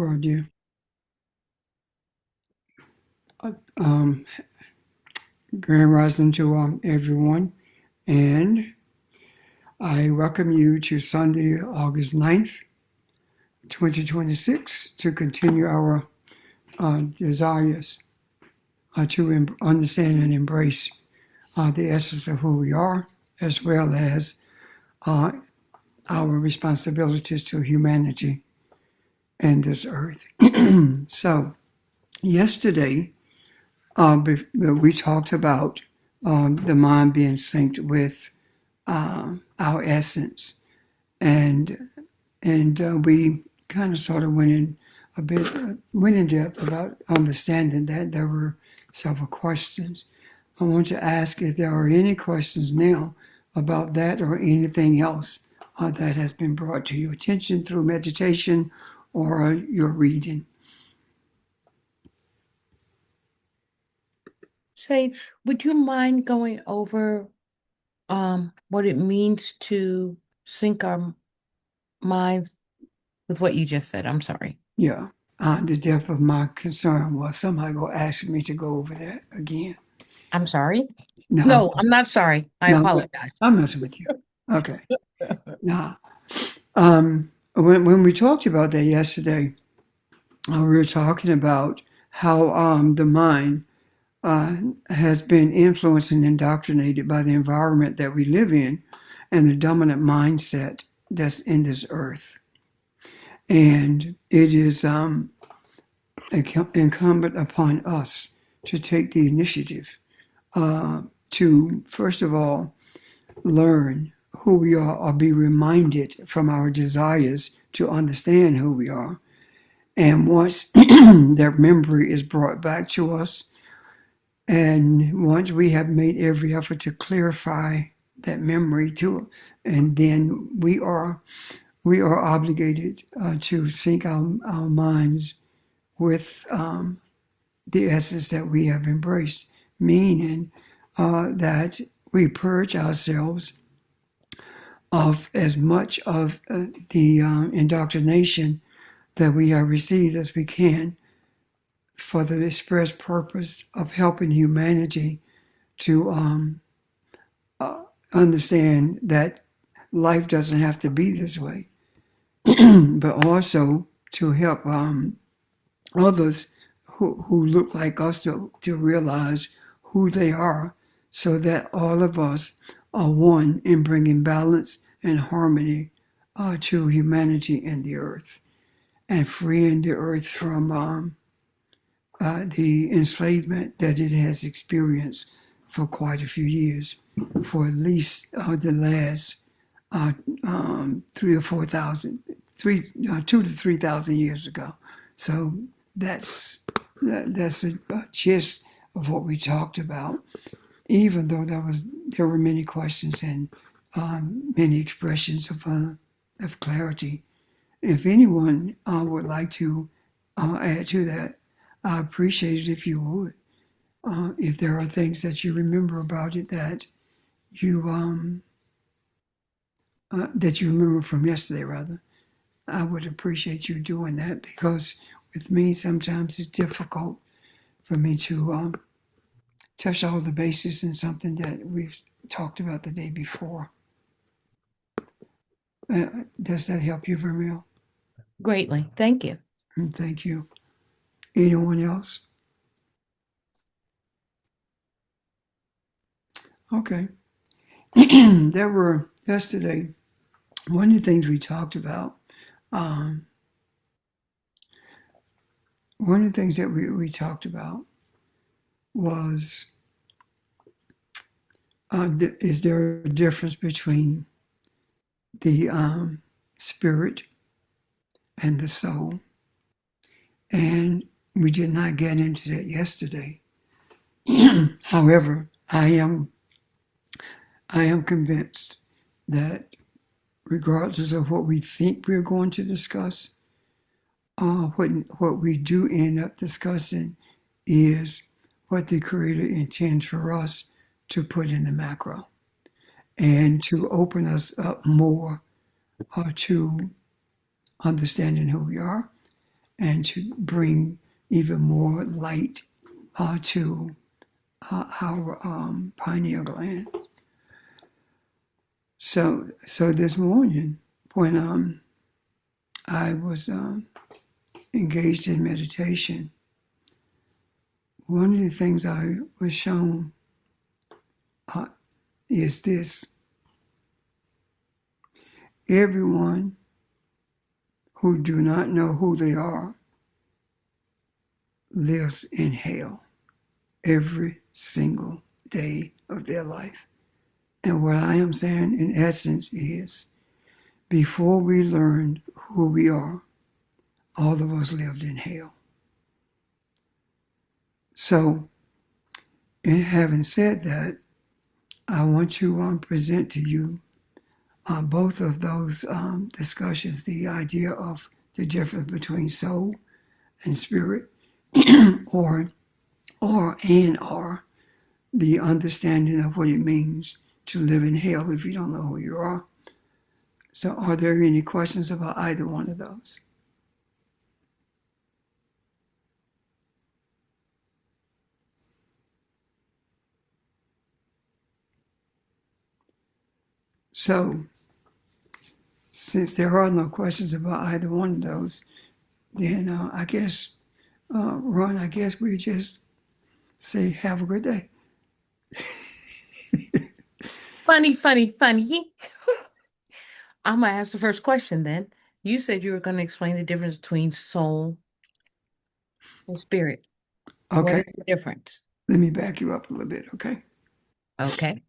Well, dear. Um, Grand Rising to everyone, and I welcome you to Sunday, August 9th, 2026, to continue our desires to understand and embrace the essence of who we are, as well as uh, our responsibilities to humanity and this earth. So, yesterday, we talked about the mind being synced with our essence, and we kind of sort of went in depth about understanding that there were several questions. I want to ask if there are any questions now about that or anything else that has been brought to your attention through meditation or your reading. Say, would you mind going over what it means to sync our minds with what you just said? I'm sorry. Yeah. The depth of my concern was somebody going to ask me to go over that again. I'm sorry. No, No, I'm not sorry. I no, apologize. I'm messing with you. Okay. Nah. When we talked about that yesterday, we were talking about how the mind has been influenced and indoctrinated by the environment that we live in and the dominant mindset that's in this earth. And it is incumbent upon us to take the initiative to, first of all, learn who we are or be reminded from our desires to understand who we are. And once that memory is brought back to us, and once we have made every effort to clarify that memory to, and then we are obligated to sync our minds with the essence that we have embraced, meaning that we purge ourselves of as much of the indoctrination that we have received as we can for the express purpose of helping humanity to understand that life doesn't have to be this way, but also to help others who look like us to realize who they are so that all of us are one in bringing balance and harmony to humanity and the earth and freeing the earth from the enslavement that it has experienced for quite a few years, for at least the last 2 to 3,000 years ago. So that's a gist of what we talked about. Even though there were many questions and many expressions of clarity. If anyone would like to add to that, I appreciate it if you would. If there are things that you remember about it you that you remember from yesterday, rather, I would appreciate you doing that because with me sometimes it's difficult for me to touch all the bases in something that we've talked about the day before. Does that help you, Vermeil? Greatly. Thank you. Thank you. Anyone else? Okay. There were yesterday, one of the things we talked about, um, one of the things that we talked about was is there a difference between the spirit and the soul? And we did not get into that yesterday. However, I am convinced that regardless of what we think we're going to discuss, what we do end up discussing is what the Creator intends for us to put in the macro and to open us up more to understanding who we are and to bring even more light to our pineal gland. So this morning, when I was engaged in meditation, one of the things I was shown uh, is this: everyone who do not know who they are lives in hell every single day of their life. And what I am saying in essence is, before we learned who we are, all of us lived in hell. So, in having said that, I want to present to you both of those discussions, the idea of the difference between soul and spirit, or or the understanding of what it means to live in hell if you don't know who you are. So, are there any questions about either one of those? So, since there are no questions about either one of those, then I guess, Ron, I guess we just say have a good day. Funny, funny, funny. I'm gonna ask the first question then. You said you were going to explain the difference between soul and spirit. What Okay, is the difference? let me back you up a little bit, okay? Okay.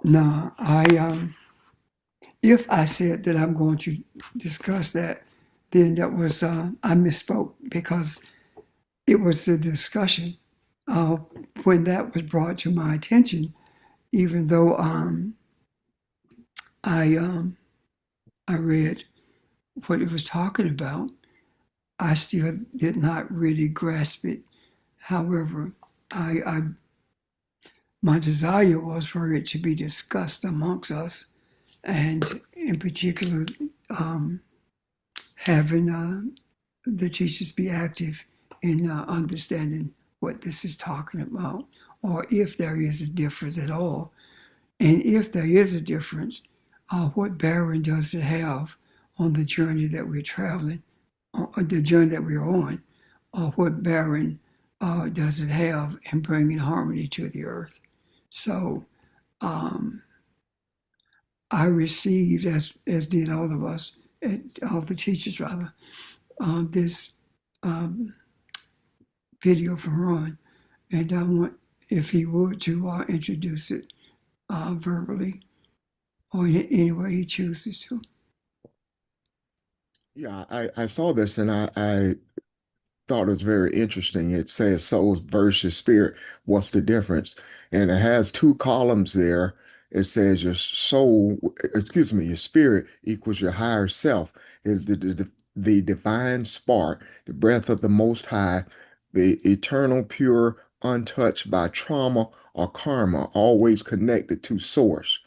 Now, if I said that I'm going to discuss that, then that was, I misspoke because it was the discussion uh, when that was brought to my attention, even though I, um, I read what it was talking about, I still did not really grasp it. However, I my desire was for it to be discussed amongst us, and in particular, um, having the teachers be active in understanding what this is talking about, or if there is a difference at all. And if there is a difference, what bearing does it have on the journey that we're traveling, or the journey that we're on, or what bearing does it have in bringing harmony to the earth? So um, I received, as did all of us, all the teachers rather, this um, video from Ron, and I want, if he would, to introduce it verbally or any way he chooses to. Yeah, I saw this and I thought it was very interesting. It says soul versus spirit. What's the difference? And it has two columns there. It says your soul, excuse me, your spirit equals your higher self, is the divine spark, the breath of the Most High, the eternal, pure, untouched by trauma or karma, always connected to source.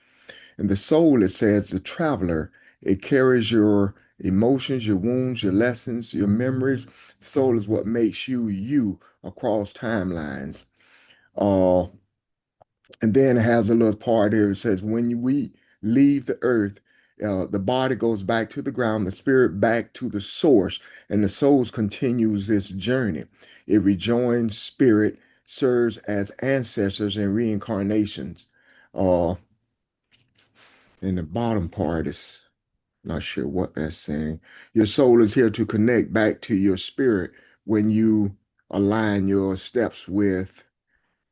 And the soul, it says, the traveler, it carries your emotions, your wounds, your lessons, your memories. Soul is what makes you you across timelines. Uh, and then it has a little part here. It says, when we leave the earth, the body goes back to the ground, the spirit back to the source, and the soul continues its journey. It rejoins spirit, serves as ancestors and reincarnations. Uh, and the bottom part is not sure what that's saying. Your soul is here to connect back to your spirit when you align your steps with,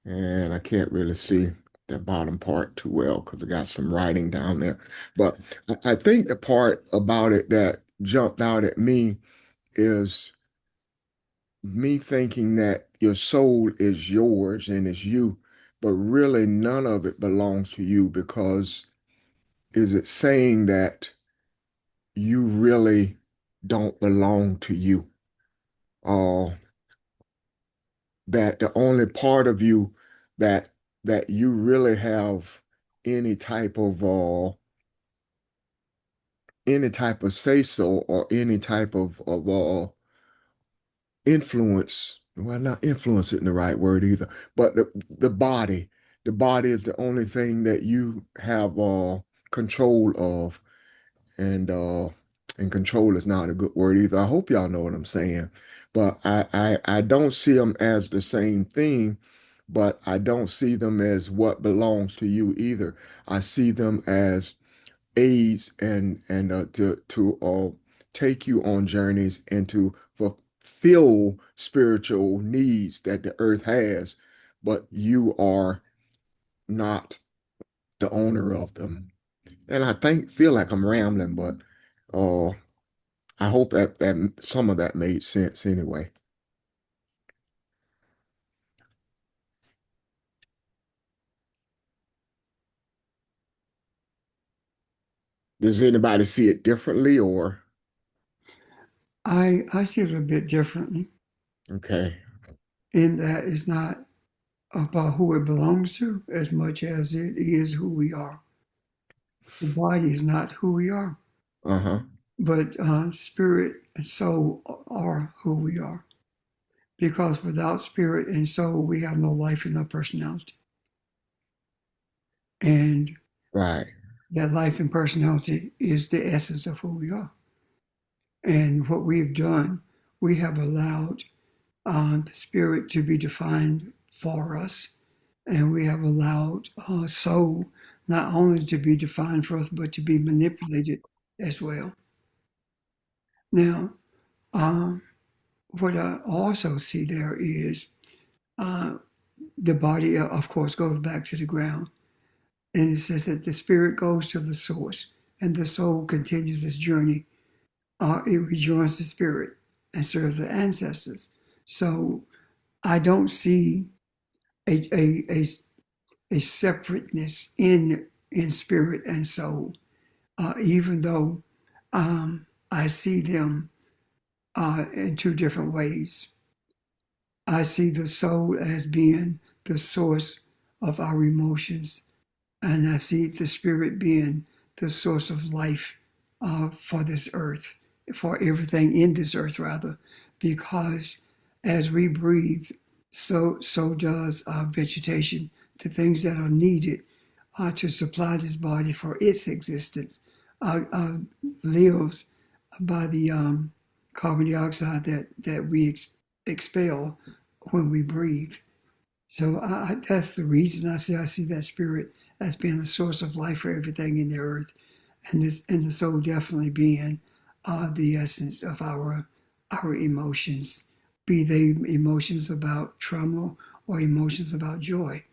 and I can't really see the bottom part too well because I got some writing down there. But I think the part about it that jumped out at me is me thinking that your soul is yours and it's you, but really none of it belongs to you because is it saying that you really don't belong to you. Uh, that the only part of you that you really have any type of say so or any type of influence, well, not influence it in the right word either, but the body is the only thing that you have control of, and control is not a good word either. I hope y'all know what I'm saying, but I don't see them as the same thing, but I don't see them as what belongs to you either. I see them as aids and to take you on journeys and to fulfill spiritual needs that the earth has, but you are not the owner of them. And I feel like I'm rambling, but uh I hope that some of that made sense anyway. Does anybody see it differently or I see it a bit differently okay? in that it's not about who it belongs to as much as it is who we are. The body is not who we are, Uh-huh. but spirit and soul are who we are. Because without spirit and soul, we have no life and no personality. And Right. that life and personality is the essence of who we are. And what we've done, we have allowed the spirit to be defined for us, and we have allowed soul not only to be defined for us, but to be manipulated as well. Now, um, what I also see there is uh, the body, of course, goes back to the ground. And it says that the spirit goes to the source and the soul continues its journey. It rejoins the spirit and serves the ancestors. So I don't see a, a, a, a separateness in spirit and soul, even though I see them in two different ways. I see the soul as being the source of our emotions, and I see the spirit being the source of life for this earth, for everything in this earth, rather, because as we breathe, so does our vegetation. The things that are needed to supply this body for its existence lives by the carbon dioxide that we expel when we breathe. So that's the reason I see that spirit as being the source of life for everything in the earth, and the soul definitely being the essence of our emotions, be they emotions about trauma or emotions about joy.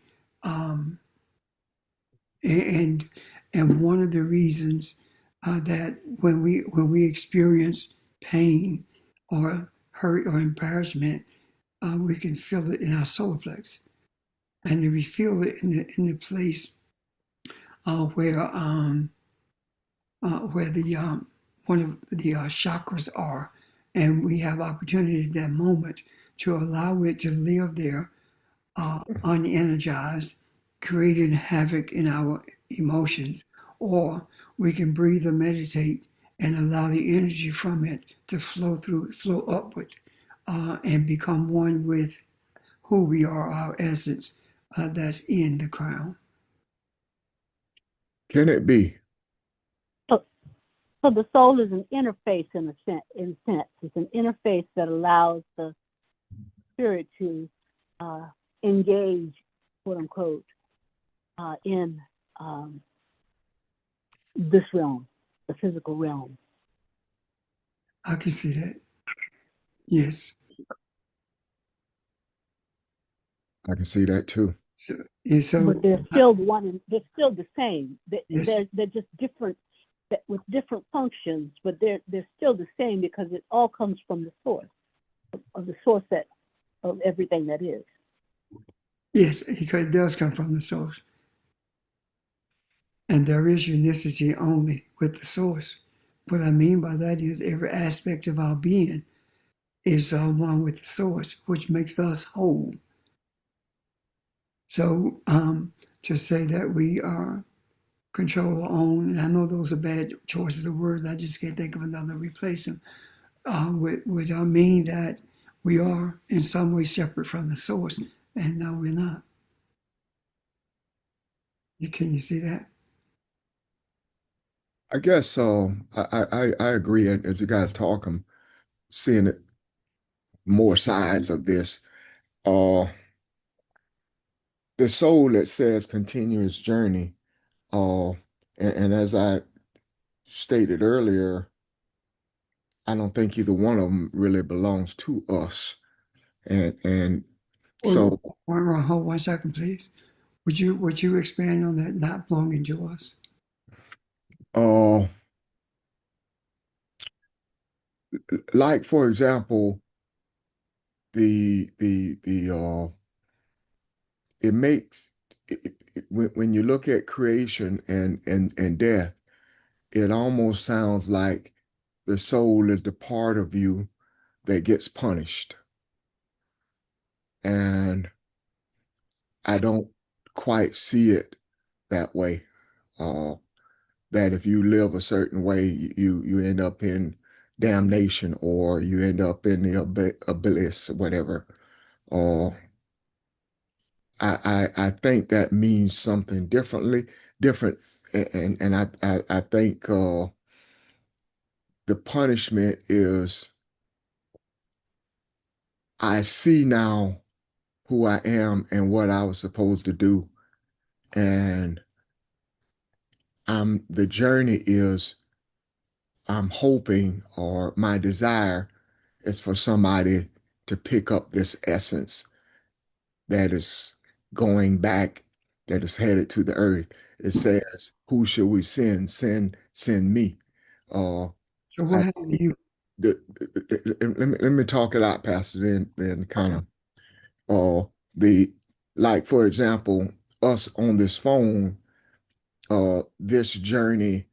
Um, and and one of the reasons that when we experience pain or hurt or embarrassment, we can feel it in our solar plex, and then we feel it in the place where the one of the chakras are, and we have opportunity at that moment to allow it to live there unenergized, creating havoc in our emotions, or we can breathe or meditate and allow the energy from it to flow upward, and become one with who we are, our essence that's in the crown. Can it be? So, so the soul is an interface in a sense. It's an interface that allows the spirit to uh, engage, quote unquote, in this realm, the physical realm. I can see that. Yes. I can see that too. So, and so But they're still one. They're still the same. yes, They're just different with different functions, but they're still the same because it all comes from the source of the source that of everything that is. yes, it does come from the source, and there is unicity only with the source. What I mean by that is every aspect of our being is one with the source, which makes us whole. So to say that we are control our own, and I know those are bad choices of words. I just can't think of another to replace them. Would mean that we are in some way separate from the source, and no, we're not. Can you see that? I guess so. I agree. And as you guys talk, I'm seeing it more sides of this. Uh, the soul that says continuous journey. Uh, and as I stated earlier, I don't think either one of them really belongs to us. And Or so, hold 1 second, please. Would you expand on that not belonging to us? uh, like for example, the it makes when you look at creation and death, it almost sounds like the soul is the part of you that gets punished. And I don't quite see it that way. Uh, that if you live a certain way, you end up in damnation or you end up in the abyss or whatever. Uh, I think that means something different, and I think the punishment is I see now who I am and what I was supposed to do, and the journey is I'm hoping or my desire is for somebody to pick up this essence that is going back, that is headed to the earth. It says, "Who shall we send? Send me." Uh, So I, what happened to you? let me talk it out, Pastor. Then kind of the like for example, us on this phone. This journey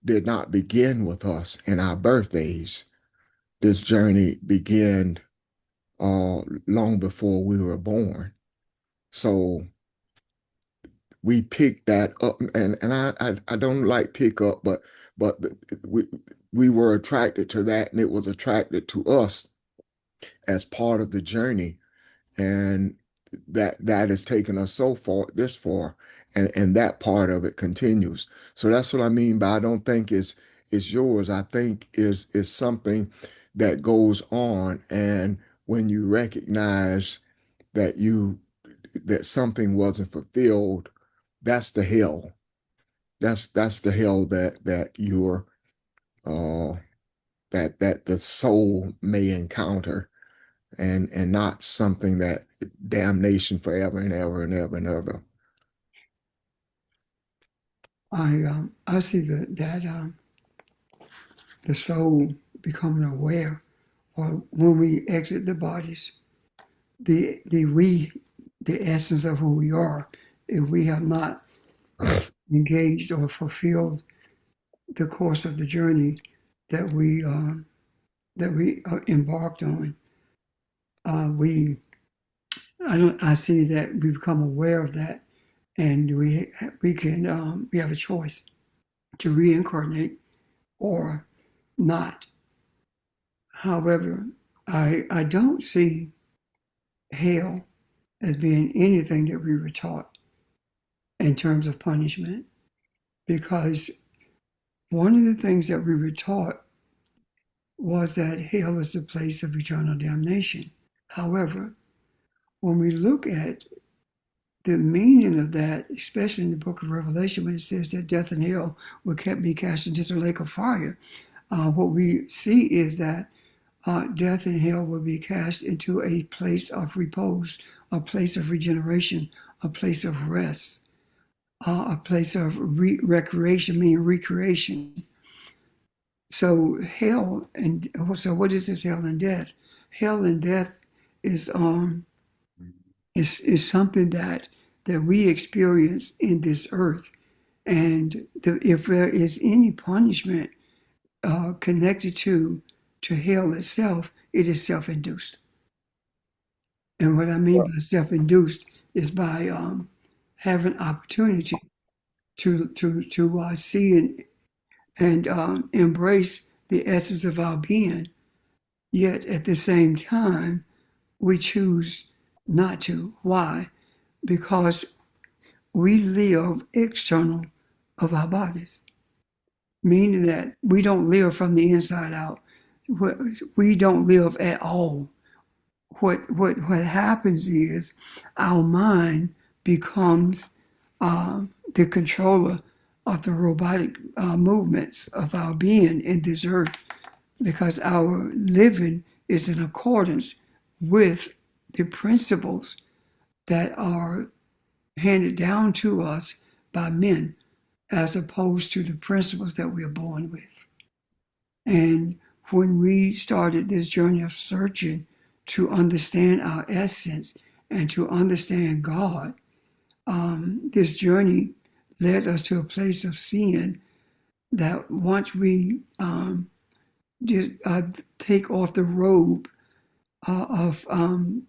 did not begin with us in our birthdays. This journey began long before we were born. So we picked that up, and I don't like pick up, but we we were attracted to that, and it was attracted to us as part of the journey, and that has taken us so far this far, and that part of it continues. So that's what I mean by I don't think it's yours. I think is something that goes on, and when you recognize that that something wasn't fulfilled, that's the hell. That's the hell that you're uh that the soul may encounter, and not something that damnation forever and ever and ever and ever. I see that the soul becoming aware, or when we exit the bodies, the essence of who we are, if we have not engaged or fulfilled the course of the journey that we embarked on, we I see that we become aware of that, and we have a choice to reincarnate or not. However, I don't see hell as being anything that we were taught in terms of punishment, because one of the things that we were taught was that hell is the place of eternal damnation. However, when we look at the meaning of that, especially in the book of Revelation, when it says that death and hell will be cast into the lake of fire, what we see is that death and hell will be cast into a place of repose, a place of regeneration, a place of rest, a place of recreation, meaning recreation. So so what is this hell and death? Hell and death is is something that we experience in this earth, and if there is any punishment connected to hell itself, it is self-induced. And what I mean by self-induced is by having opportunity to see and embrace the essence of our being Yet at the same time, we choose not to. Why? Because we live external of our bodies, meaning that we don't live from the inside out. We don't live at all. What happens is our mind becomes the controller of the robotic movements of our being in this earth, because our living is in accordance with the principles that are handed down to us by men, as opposed to the principles that we are born with. And when we started this journey of searching to understand our essence and to understand God, this journey led us to a place of seeing that once we just take off the robe of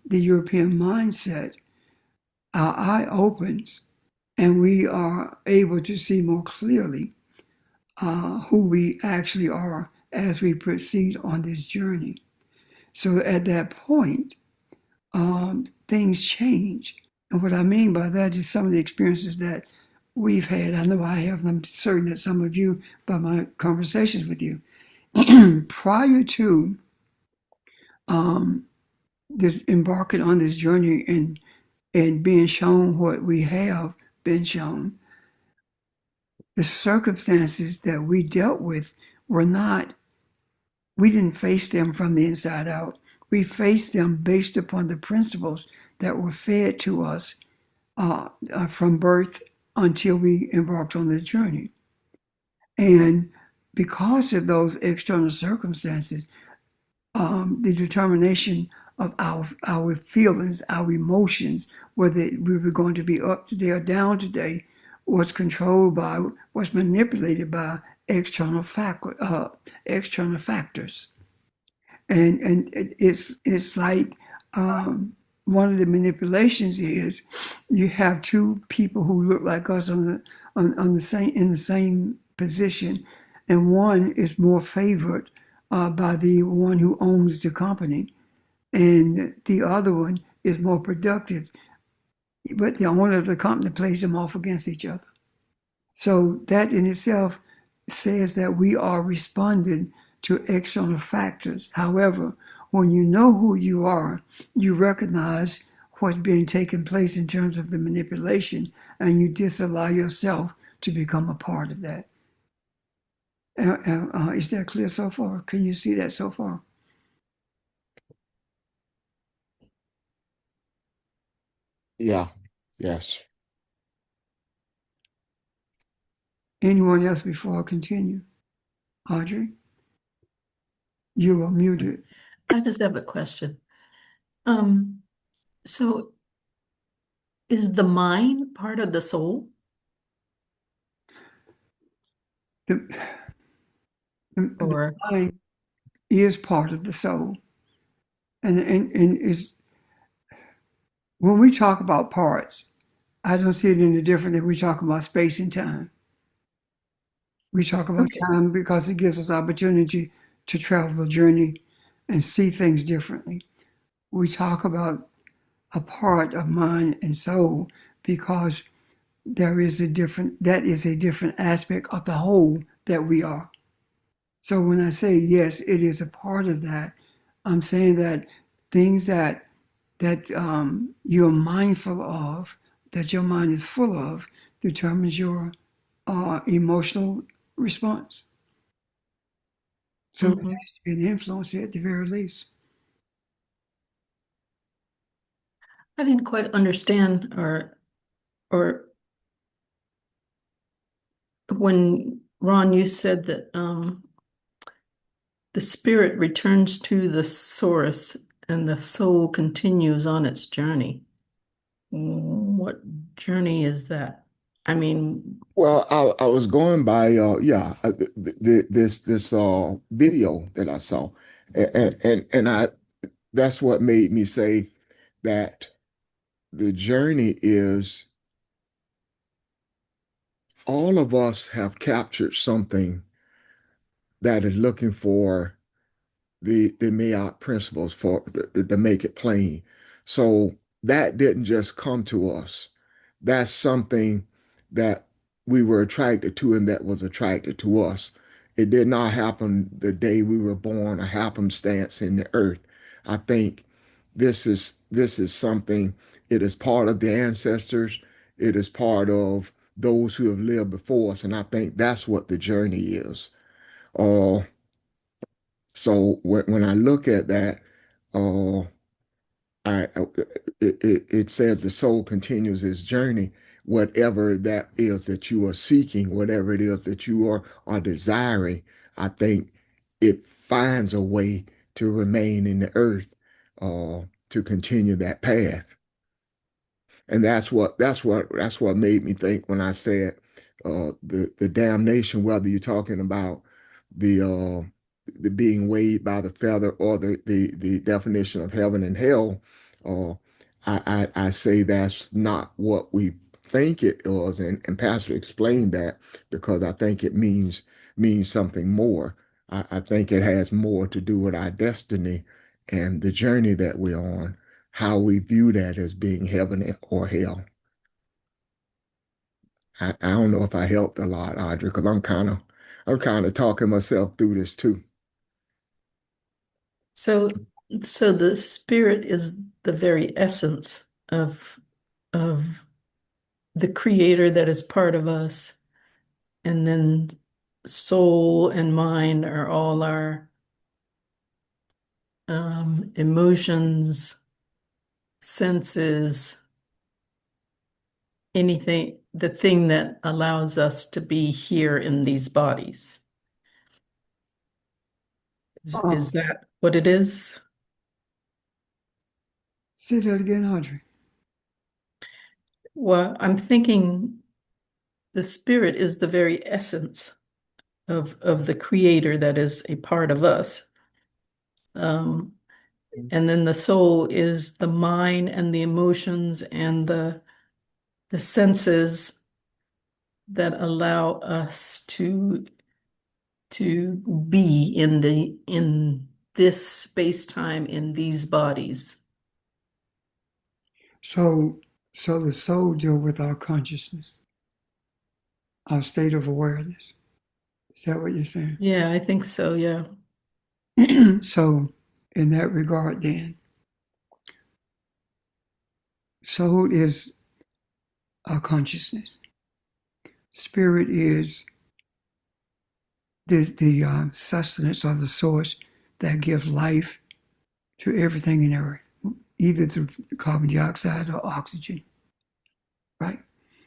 the European mindset, our eye opens and we are able to see more clearly who we actually are as we proceed on this journey. So at that point, things change. And what I mean by that is some of the experiences that we've had. I know I have. I'm certain that some of you, by my conversations with you, prior to this embarking on this journey and being shown what we have been shown, the circumstances that we dealt with were not, we didn't face them from the inside out. We faced them based upon the principles that were fed to us from birth until we embarked on this journey. And because of those external circumstances, the determination of our feelings, our emotions, whether we were going to be up today or down today, was controlled by, was manipulated by external factors. And it's like one of the manipulations is you have two people who look like us on the same in the same position, and one is more favored by the one who owns the company, and the other one is more productive, but the owner of the company plays them off against each other. So that in itself says that we are responding to external factors. However, when you know who you are, you recognize what's being taken place in terms of the manipulation, and you disallow yourself to become a part of that. Is that clear so far? Can you see that so far? Yeah. Yes. Anyone else before I continue? Audrey, you are muted. I just have a question. Um, so is the mind part of the soul? The, the Or mind is part of the soul. And is when we talk about parts, I don't see it any different than we talk about space and time. We talk about okay, time because it gives us opportunity to travel the journey and see things differently. We talk about a part of mind and soul because that is a different aspect of the whole that we are. So when I say yes, it is a part of that, I'm saying that things that you're mindful of, that your mind is full of, determines your emotional response. So it mhm. has to be an influence at the very least. I didn't quite understand or when Ron, you said that the spirit returns to the source and the soul continues on its journey. What journey is that? I mean, Well, I was going by this video that I saw, and I that's what made me say that the journey is all of us have captured something that is looking for the Mayotte principles for to make it plain. So that didn't just come to us. That's something that we were attracted to and that was attracted to us. It did not happen the day we were born, a happenstance in the earth. I think this is something, it is part of the ancestors, it is part of those who have lived before us, and I think that's what the journey is. Uh, so when I look at that, uh, it says the soul continues its journey, whatever that is that you are seeking, whatever it is that you are desiring. I think it finds a way to remain in the earth, to continue that path. And that's what made me think when I said the damnation, whether you're talking about the uh, the being weighed by the feather or the definition of heaven and hell. uh, I say that's not what we think it was, and Pastor explained that because I think it means something more. I think it has more to do with our destiny and the journey that we're on, how we view that as being heaven or hell. I don't know if I helped a lot, Audrey, because I'm kind of talking myself through this too. So, so the spirit is the very essence of the creator that is part of us, and then soul and mind are all our emotions, senses, anything, the thing that allows us to be here in these bodies. Is that what it is? Say that again, Audrey. Well, I'm thinking the spirit is the very essence of the creator that is a part of us. And then the soul is the mind and the emotions and the senses that allow us to be in this space-time in these bodies. So the soul deal with our consciousness, our state of awareness. Is that what you're saying? Yeah, I think so, yeah. So in that regard then, soul is our consciousness. Spirit is the sustenance or the source that gives life to everything in the earth, either through carbon dioxide or oxygen, right?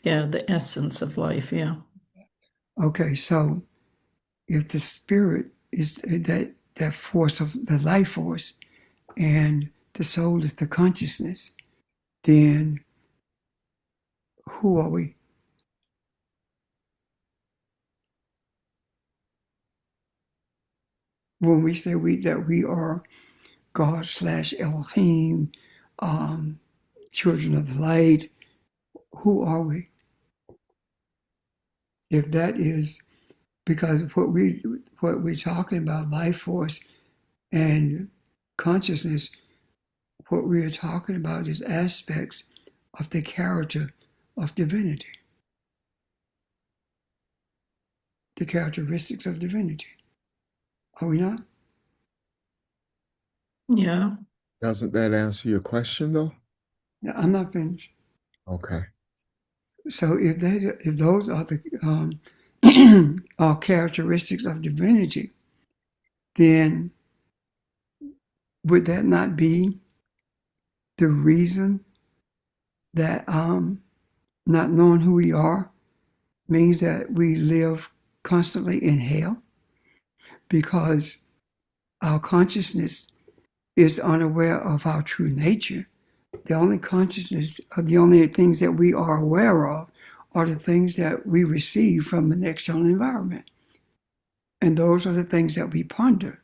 Yeah, the essence of life, yeah. Okay, so if the spirit is that force of the life force and the soul is the consciousness, then who are we? When we say that we are God / Elohim, children of the light, who are we? If that is because what we're talking about, life force and consciousness, what we are talking about is aspects of the character of divinity, the characteristics of divinity. Are we not? Yeah. Doesn't that answer your question though? Now, I'm not finished. Okay. So if those are the are characteristics of divinity, then would that not be the reason that not knowing who we are means that we live constantly in hell? Because our consciousness is unaware of our true nature. The only consciousness, or the only things that we are aware of, are the things that we receive from an external environment. And those are the things that we ponder.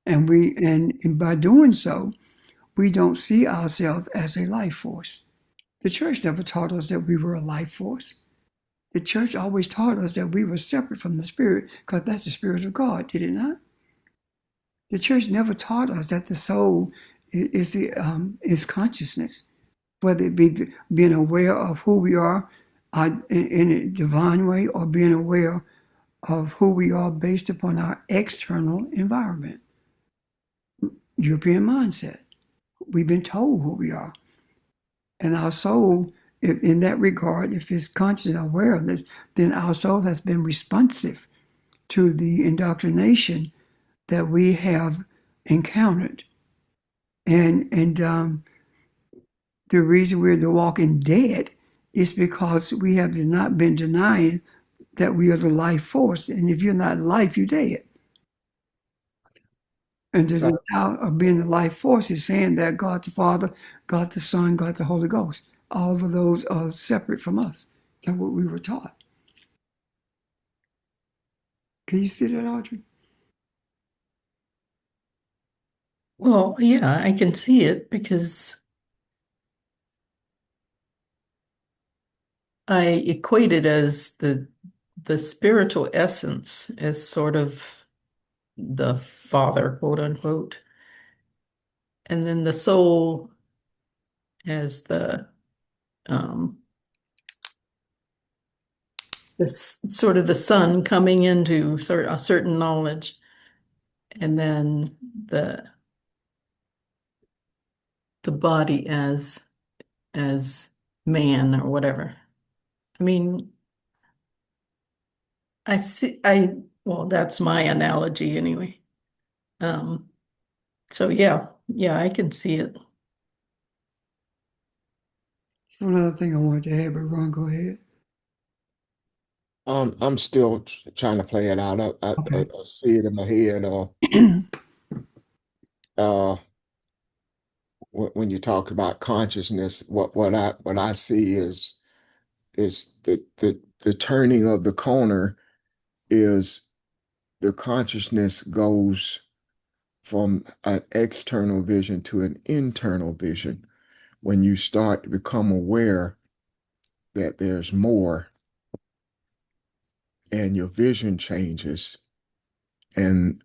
And by doing so, we don't see ourselves as a life force. The church never taught us that we were a life force. The church always taught us that we were separate from the spirit because that's the spirit of God, did it not? The church never taught us that the soul is consciousness, whether it be being aware of who we are in a divine way or being aware of who we are based upon our external environment. European mindset. We've been told who we are. And our soul, in that regard, if it's conscious and aware of this, then our soul has been responsive to the indoctrination that we have encountered. And the reason we're the walking dead is because we have not been denying that we are the life force. And if you're not life, you're dead. And the So, denial of being the life force is saying that God the Father, God the Son, God the Holy Ghost, all of those are separate from us. That's what we were taught. Can you see that, Audrey? Well, yeah, I can see it because I equate it as the spiritual essence as sort of the father, quote unquote, and then the soul as um this sort of the son coming into a certain knowledge, and then the body as man or whatever. I mean, well, that's my analogy anyway. Um, so yeah, I can see it. One other thing I wanted to add, but Ron, go ahead. I'm still trying to play it out. I Okay. see it in my head. Uh, when you talk about consciousness, what I see is the turning of the corner is the consciousness goes from an external vision to an internal vision. When you start to become aware that there's more and your vision changes, and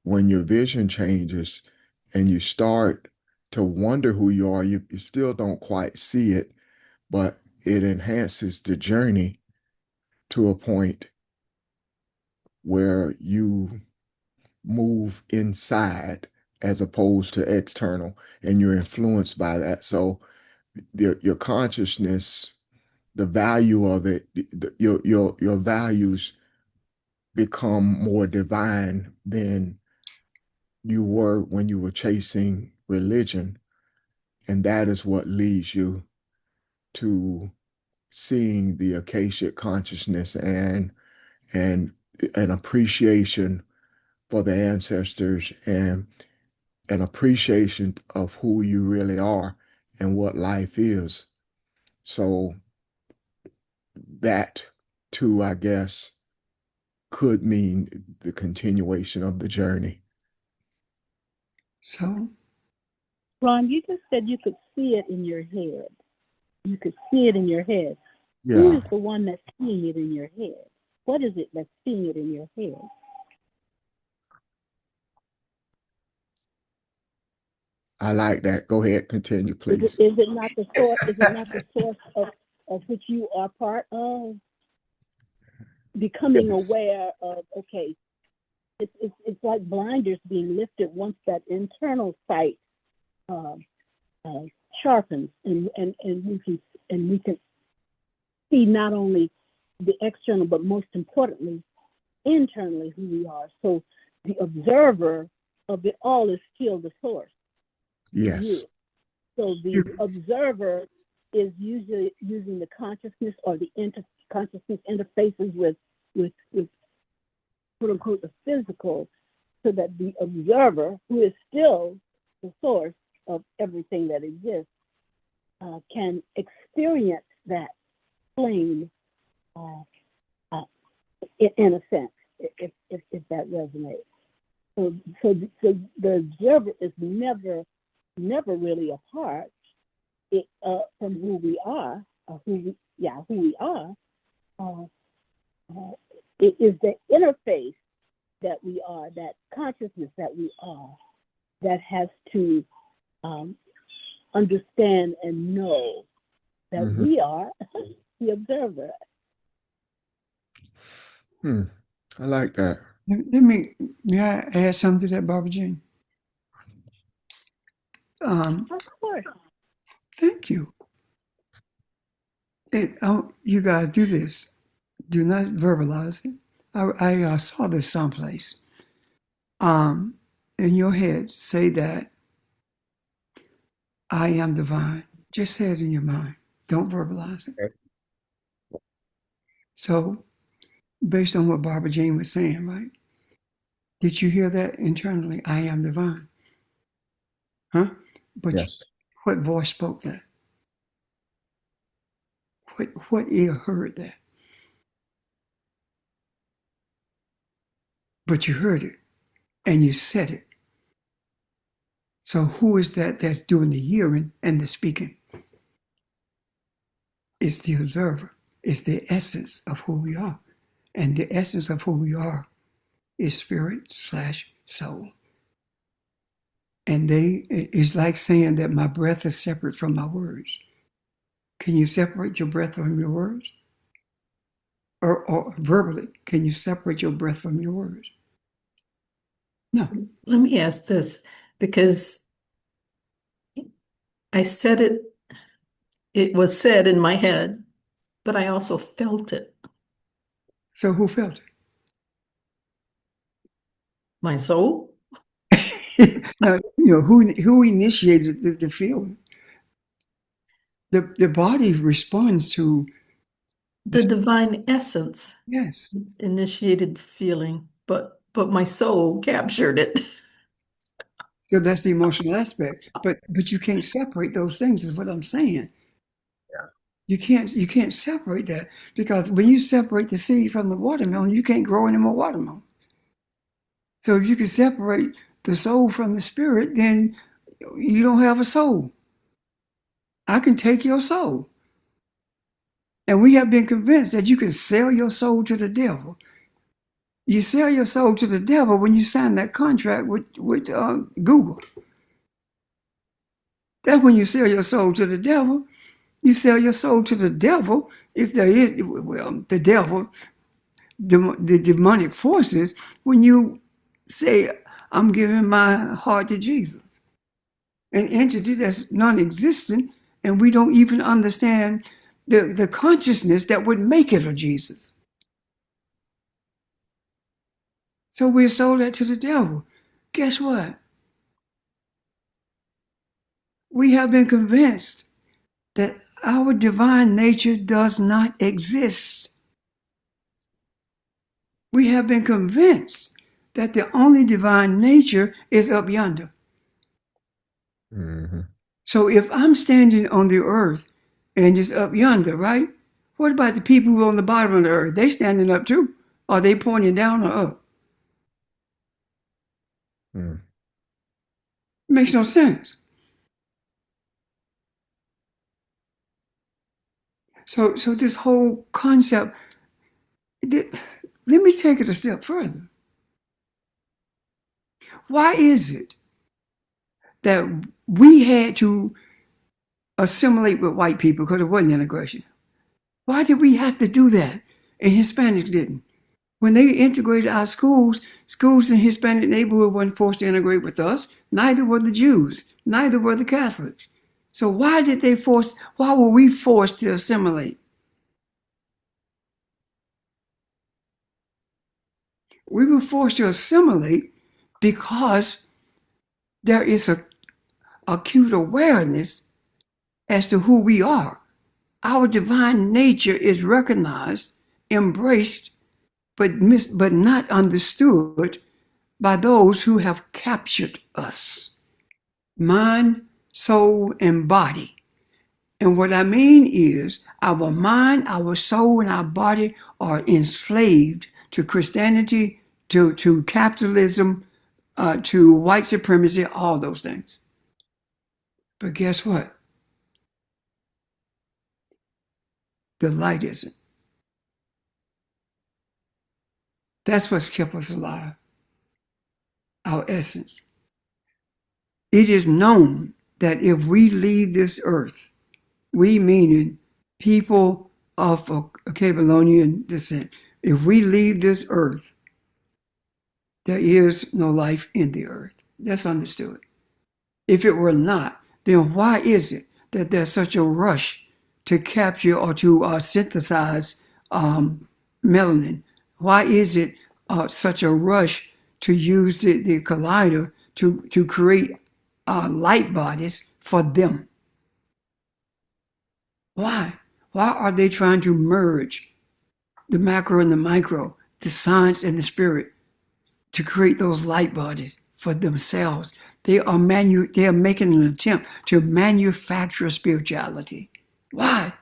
when your vision changes and you start to wonder who you are, you still don't quite see it, but it enhances the journey to a point where you move inside as opposed to external, and you're influenced by that. So your consciousness, the value of it, your values become more divine than you were when you were chasing religion. And that is what leads you to seeing the Akashic consciousness and an appreciation for the ancestors and an appreciation of who you really are and what life is. So that too, I guess, could mean the continuation of the journey. So, Ron, you just said you could see it in your head. You could see it in your head. Who Yeah, is the one that's seeing it in your head? What is it that's seeing it in your head? I like that. Go ahead, continue, Is it please. is it not the source? Is it not the source of which you are part of? Becoming Yes, aware of, okay, it's like blinders being lifted once that internal sight uh, uh, sharpens, and we can see not only the external, but most importantly, internally who we are. So the observer of it all is still the source, yes, you. So the observer is usually using the consciousness or the consciousness interfaces with quote unquote the physical, so that the observer, who is still the source of everything that exists, can experience that flame uh, uh, in a sense, if that resonates. So the observer is never really apart from who we are, who we are. Uh, it is the interface that we are, that consciousness that we are, that has to understand and know that Mm-hmm. we are the observer. I like that. May I add something to that, Barbara Jean? Of course. Thank you. You guys do this. Do not verbalize it. I saw this someplace. In your head, say that I am divine. Just say it in your mind. Don't verbalize it. Okay. So, based on what Barbara Jean was saying, right? Did you hear that internally? I am divine. Huh? But Yes. what voice spoke that? What ear heard that? But you heard it and you said it. So who is that that's doing the hearing and the speaking? It's the observer. It's the essence of who we are. And the essence of who we are is spirit/soul. And it's like saying that my breath is separate from my words. Can you separate your breath from your words? Or verbally, can you separate your breath from your words? No. Let me ask this, because I said it was said in my head, but I also felt it. So who felt My soul? it? Now, who initiated the feeling? The body responds to, The divine essence yes. initiated the feeling, but my soul captured it. So that's the emotional aspect. But you can't separate those things, is what I'm saying. Yeah. You can't separate that, because when you separate the seed from the watermelon, you can't grow any more watermelon. So if you can separate the soul from the spirit, then you don't have a soul. I can take your soul. And we have been convinced that you can sell your soul to the devil. You sell your soul to the devil when you sign that contract with Google. That's when you sell your soul to the devil. You sell your soul to the devil if there is, well, the devil, the demonic forces, when you say, I'm giving my heart to Jesus. An entity that's non-existent, and we don't even understand the consciousness that would make it a Jesus. So we sold that to the devil. Guess what? We have been convinced that our divine nature does not exist. We have been convinced that the only divine nature is up yonder. Mm-hmm. So if I'm standing on the earth and it's up yonder, right? What about the people who are on the bottom of the earth? They standing up too. Are they pointing down or up? Mm. Makes no sense. So this whole concept, let me take it a step further. Why is it that we had to assimilate with white people because it wasn't integration? Why did we have to do that? And Hispanics didn't. When they integrated our schools, schools in Hispanic neighborhood weren't forced to integrate with us. Neither were the Jews. Neither were the Catholics. So why were we forced to assimilate? We were forced to assimilate because there is a acute awareness as to who we are. Our divine nature is recognized, embraced, but not understood by those who have captured us. Mind, soul, and body. And what I mean is our mind, our soul, and our body are enslaved to Christianity, to capitalism, to white supremacy, all those things. But guess what? The light isn't. That's what's kept us alive. our essence. It is known that if we leave this earth, we meaning people of a Babylonian descent, if we leave this earth, there is no life in the earth. That's understood. If it were not, then why is it that there's such a rush to capture or to synthesize melanin? Why is it such a rush to use the collider to create light bodies for them? Why? Why are they trying to merge the macro and the micro, the science and the spirit, to create those light bodies for themselves? They are making an attempt to manufacture spirituality. Why?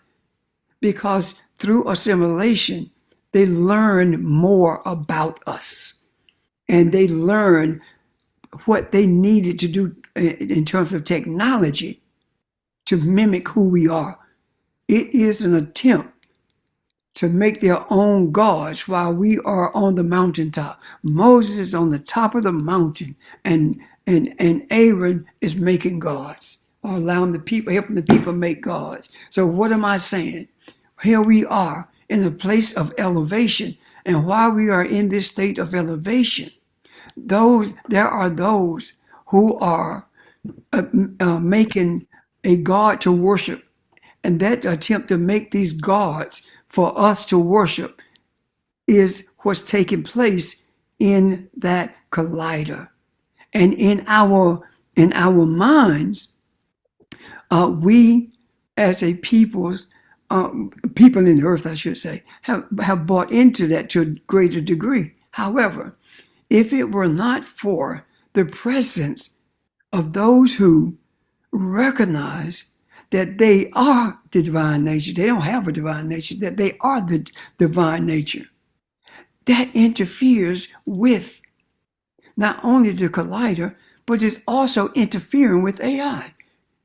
Because through assimilation, they learn more about us. And they learn what they needed to do in terms of technology to mimic who we are. It is an attempt to make their own gods while we are on the mountaintop. Moses is on the top of the mountain, and Aaron is making gods, or allowing the people, helping the people make gods. So what am I saying? Here we are in a place of elevation, and while we are in this state of elevation, there are those who are making a god to worship, and that attempt to make these gods for us to worship is what's taking place in that collider. And in our minds, we as a people in the earth, I should say, have bought into that to a greater degree. However, if it were not for the presence of those who recognize that they are the divine nature, they don't have a divine nature, that they are the divine nature, that interferes with not only the collider, but is also interfering with AI.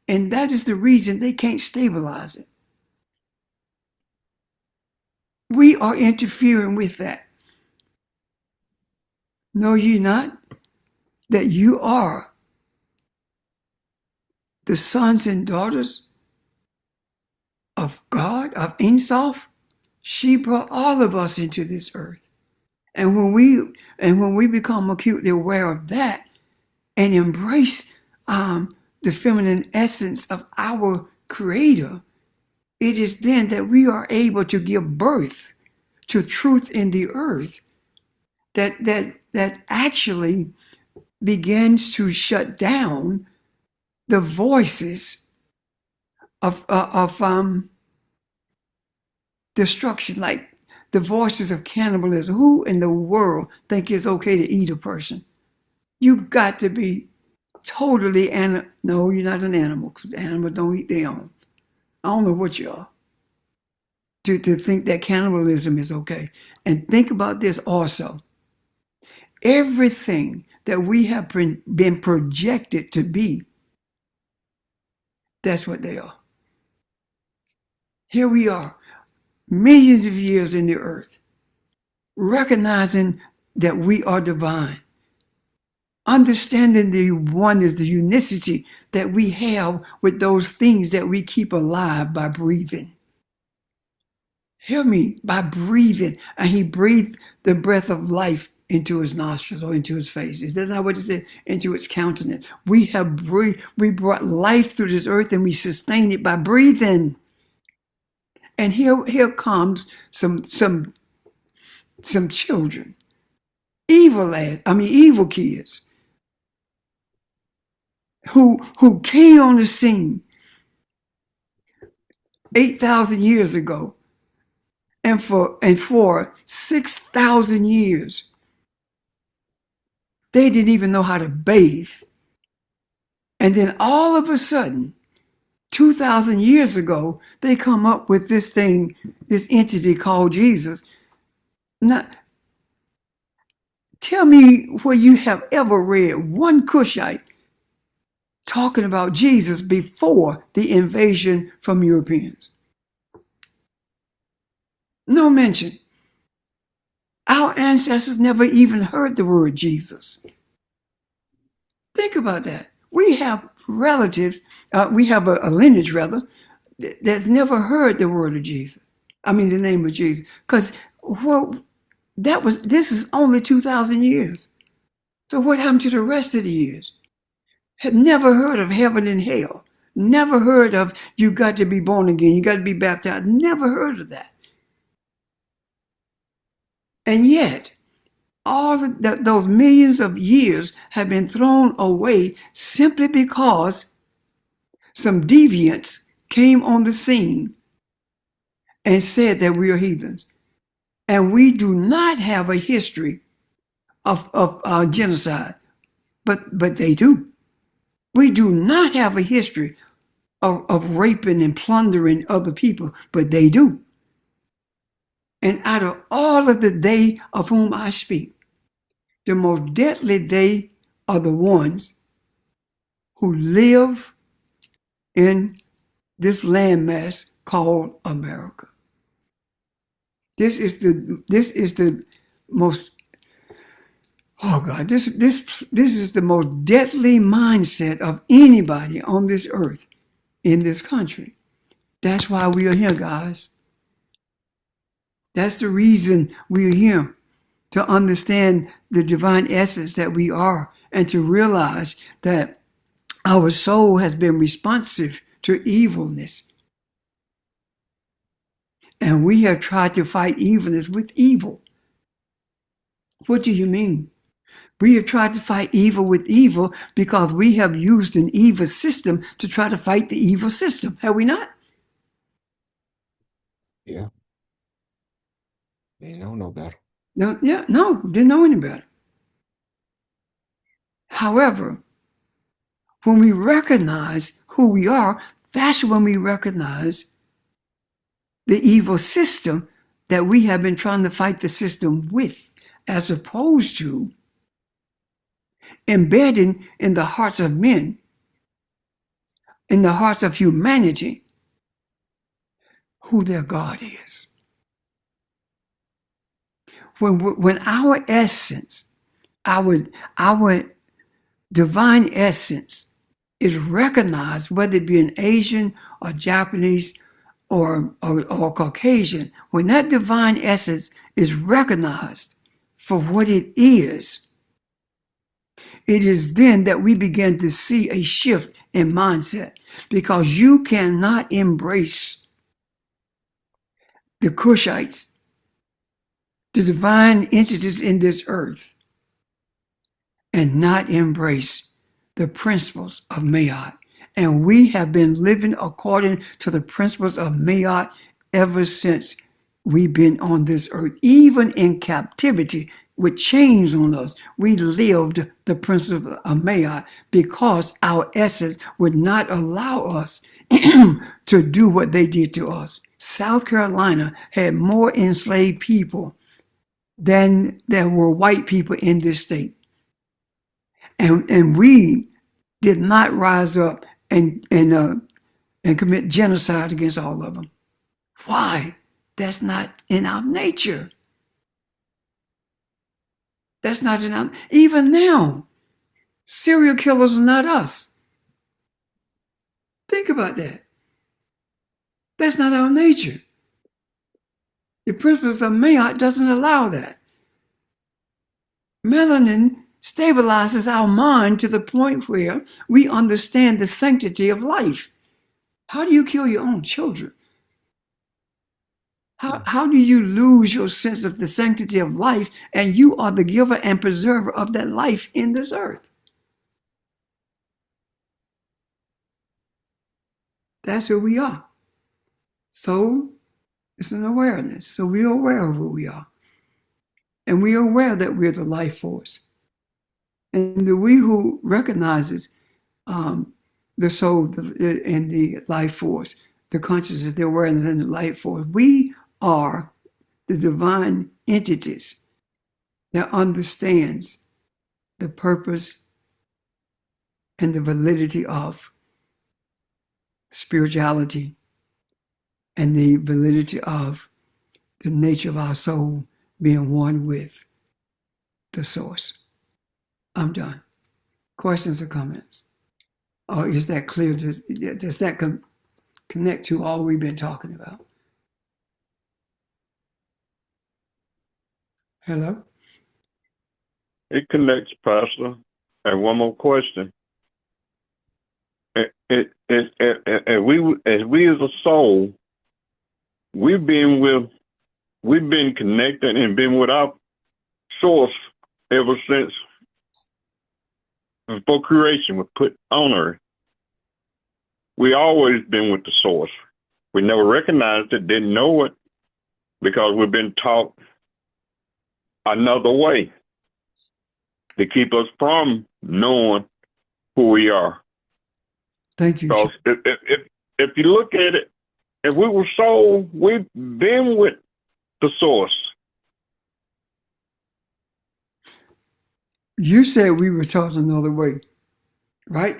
And that is the reason they can't stabilize it. We are interfering with that. Know ye not that you are the sons and daughters of God, of Ein Sof? She brought all of us into this earth. And when we become acutely aware of that and embrace the feminine essence of our Creator, it is then that we are able to give birth to truth in the earth that actually begins to shut down the voices of destruction, like the voices of cannibalism. Who in the world think it's okay to eat a person? You got to be totally no, you're not an animal, because animals don't eat their own. I don't know what you are to think that cannibalism is okay. And think about this also. Everything that we have been projected to be, that's what they are. Here we are, millions of years in the earth, recognizing that we are divine, understanding the oneness, the unicity that we have with those things that we keep alive by breathing. Hear me, by breathing. And he breathed the breath of life into his nostrils or into his face. Is that not what it said? Into its countenance. We have breathed, we brought life through this earth and we sustain it by breathing. And here comes some children, evil kids who came on the scene 8,000 years ago, and for 6,000 years they didn't even know how to bathe. And then all of a sudden, 2,000 years ago, they come up with this thing, this entity called Jesus. Now, tell me where you have ever read one Cushite talking about Jesus before the invasion from Europeans. No mention. Our ancestors never even heard the word Jesus. Think about that. We have relatives, we have a lineage rather, that's never heard the word of Jesus. I mean, the name of Jesus. Because well, this is only 2,000 years. So what happened to the rest of the years? Had never heard of heaven and hell. Never heard of you got to be born again. You got to be baptized. Never heard of that. And yet, all of those millions of years have been thrown away simply because some deviants came on the scene and said that we are heathens. And we do not have a history of genocide, but they do. We do not have a history of raping and plundering other people, but they do. And out of all of the they of whom I speak, the most deadly they are the ones who live in this landmass called America. This is the most, oh God, this is the most deadly mindset of anybody on this earth in this country. That's why we are here, guys. That's the reason we are here, to understand the divine essence that we are and to realize that our soul has been responsive to evilness. And we have tried to fight evilness with evil. What do you mean? We have tried to fight evil with evil because we have used an evil system to try to fight the evil system. Have we not? Yeah. They know no better. No, yeah, no, didn't know any better. However, when we recognize who we are, that's when we recognize the evil system that we have been trying to fight the system with, as opposed to embedding in the hearts of men, in the hearts of humanity, who their God is. When our essence, our divine essence is recognized, whether it be an Asian or Japanese or Caucasian, when that divine essence is recognized for what it is then that we begin to see a shift in mindset, because you cannot embrace the Kushites, the divine entities in this earth, and not embrace the principles of Mayat. And we have been living according to the principles of Mayat ever since we've been on this earth. Even in captivity with chains on us, we lived the principle of Mayat because our essence would not allow us to do what they did to us. South Carolina had more enslaved people than there were white people in this state. And we did not rise up and commit genocide against all of them. Why? That's not in our nature. That's not in our, even now, serial killers are not us. Think about that. That's not our nature. The principles of Mayat doesn't allow that. Melanin stabilizes our mind to the point where we understand the sanctity of life. How do you kill your own children? How do you lose your sense of the sanctity of life, and you are the giver and preserver of that life in this earth? That's who we are. So it's an awareness. So we are aware of who we are. And we are aware that we're the life force. And the we who recognizes the soul and the life force, the consciousness, the awareness, and the life force, we are the divine entities that understands the purpose and the validity of spirituality and the validity of the nature of our soul being one with the source. I'm done. Questions or comments? Or is that clear? Does that connect to all we've been talking about? Hello? It connects, Pastor. And one more question. As we as a soul, we've been connected and been with our source ever since before creation was put on earth. We always been with the source. We never recognized it, didn't know it, because we've been taught another way to keep us from knowing who we are. Thank you. Because if you look at it, if we were soul, we've been with the source. You said we were taught another way, right?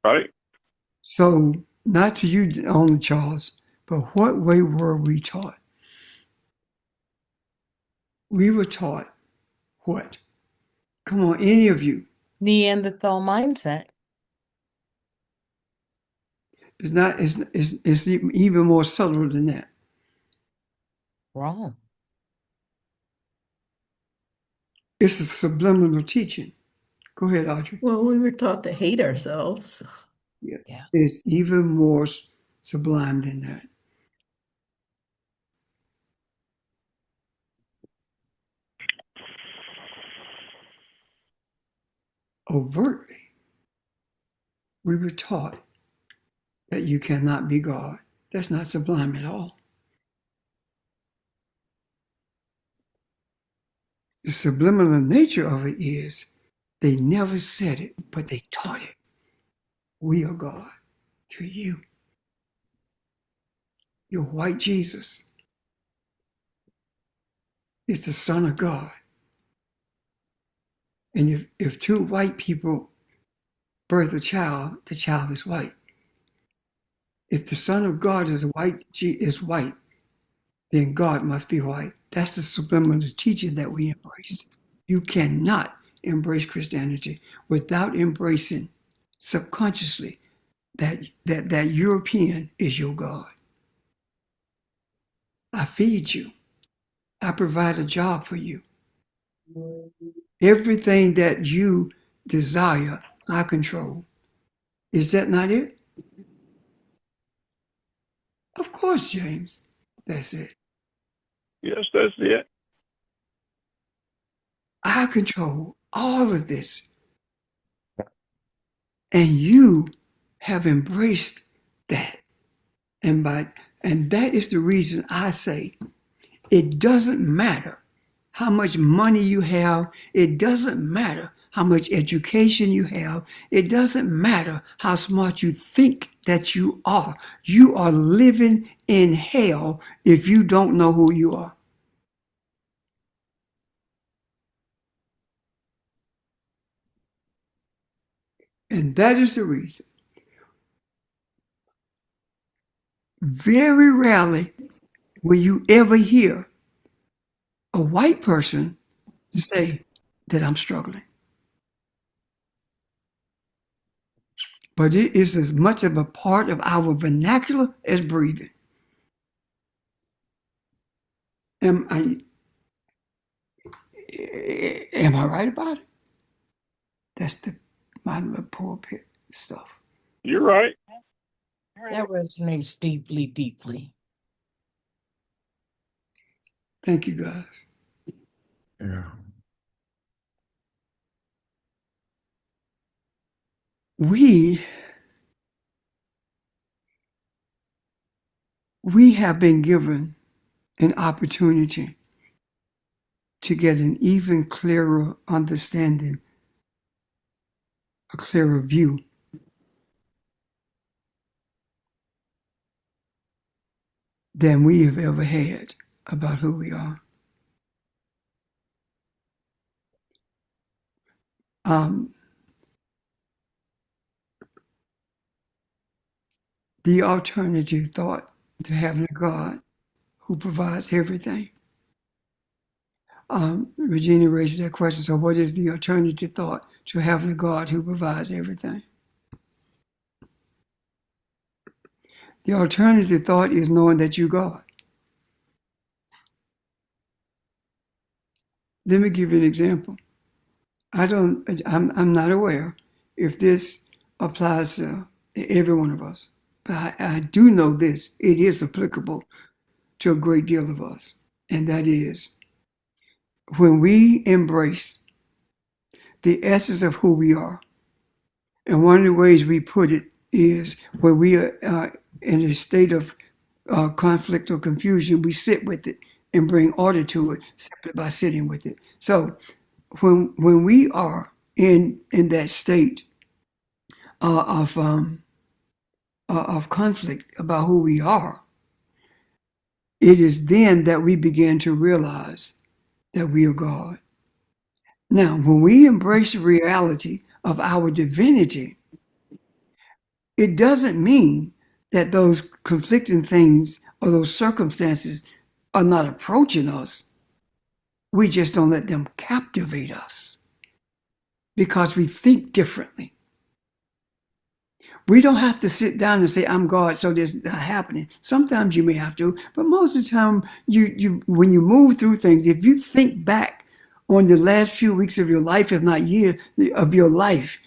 Right? So, not to you only, Charles, but what way were we taught? We were taught what? Come on, any of you. Neanderthal mindset. It's even more subtle than that. Wrong. It's a subliminal teaching. Go ahead, Audrey. Well, we were taught to hate ourselves. Yeah. Yeah. It's even more sublime than that. Overtly, we were taught that you cannot be God. That's not sublime at all. The subliminal nature of it is they never said it, but they taught it. We are God through you. Your white Jesus is the Son of God. And if two white people birth a child, the child is white. If the Son of God is white, then God must be white. That's the subliminal teaching that we embrace. You cannot embrace Christianity without embracing subconsciously that European is your God. I feed you. I provide a job for you. Everything that you desire, I control. Is that not it? Of course, James. That's it. Yes, that's it. I control all of this. And you have embraced that. And that is the reason I say it doesn't matter how much money you have. It doesn't matter how much education you have. It doesn't matter how smart you think that you are. You are living in hell if you don't know who you are. And that is the reason. Very rarely will you ever hear a white person say that I'm struggling. But it is as much of a part of our vernacular as breathing. Am I right about it? That's my little pulpit stuff. You're right. That resonates deeply, deeply. Thank you, guys. Yeah. We have been given an opportunity to get an even clearer understanding, a clearer view than we have ever had about who we are. The alternative thought to having a God who provides everything Regina raises that question. So, what is the alternative thought to having a God who provides everything? The alternative thought is knowing that you're God. Let me give you an example. I'm not aware if this applies to every one of us, but I do know this. It is applicable to a great deal of us, and that is when we embrace the essence of who we are. And one of the ways we put it is when we are in a state of conflict or confusion, we sit with it and bring order to it simply by sitting with it. So when we are in that state of conflict about who we are, it is then that we begin to realize that we are God. Now, when we embrace the reality of our divinity, it doesn't mean that those conflicting things or those circumstances are not approaching us. We just don't let them captivate us because we think differently. We don't have to sit down and say, I'm God, so this is not happening. Sometimes you may have to, but most of the time, when you move through things, if you think back on the last few weeks of your life, if not year of your life,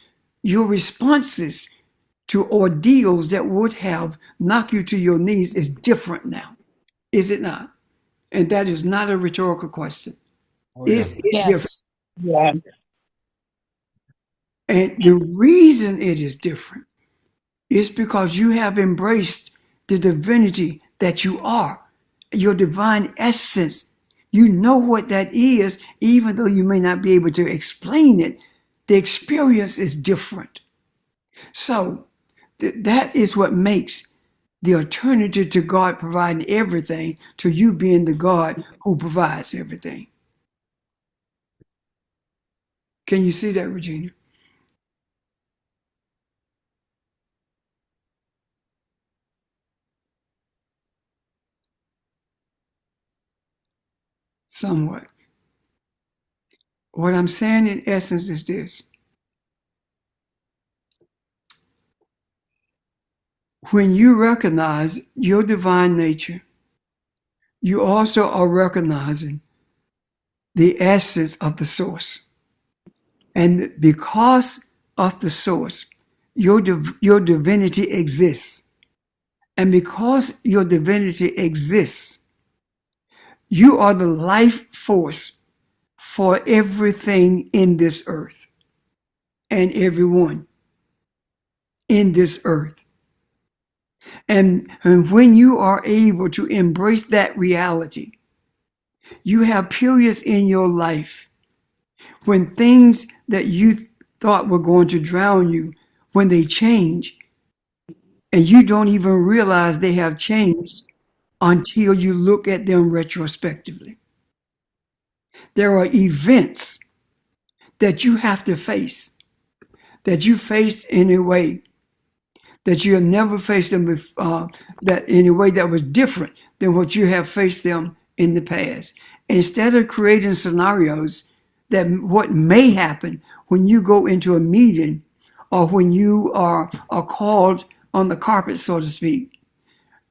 your responses to ordeals that would have knocked you to your knees is different now. Is it not? And that is not a rhetorical question. Oh, yeah. Is it different? Yes. Yeah. And the reason it is different is because you have embraced the divinity that you are, your divine essence. You know what that is, even though you may not be able to explain it. The experience is different. So that is what makes the alternative to God providing everything to you being the God who provides everything. Can you see that, Regina? Somewhat. What I'm saying in essence is this. When you recognize your divine nature, you also are recognizing the essence of the source. And because of the source, your divinity exists. And because your divinity exists, you are the life force for everything in this earth and everyone in this earth. And when you are able to embrace that reality, you have periods in your life when things that you thought were going to drown you, when they change, and you don't even realize they have changed until you look at them retrospectively. There are events that you have to face, that you faced in a way that you have never faced them before, that in a way that was different than what you have faced them in the past. Instead of creating scenarios that what may happen when you go into a meeting or when you are called on the carpet, so to speak,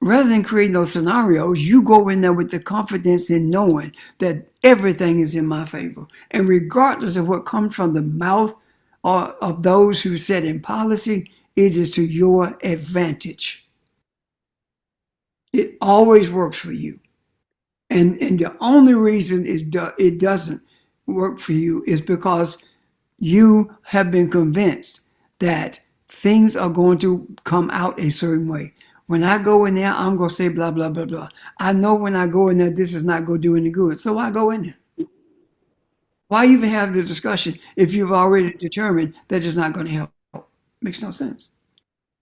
rather than creating those scenarios, you go in there with the confidence in knowing that everything is in my favor. And regardless of what comes from the mouth of those who set in policy, it is to your advantage. It always works for you. And the only reason it doesn't work for you is because you have been convinced that things are going to come out a certain way. When I go in there, I'm going to say blah, blah, blah, blah. I know when I go in there, this is not going to do any good. So I go in there. Why even have the discussion if you've already determined that it's not going to help? Makes no sense.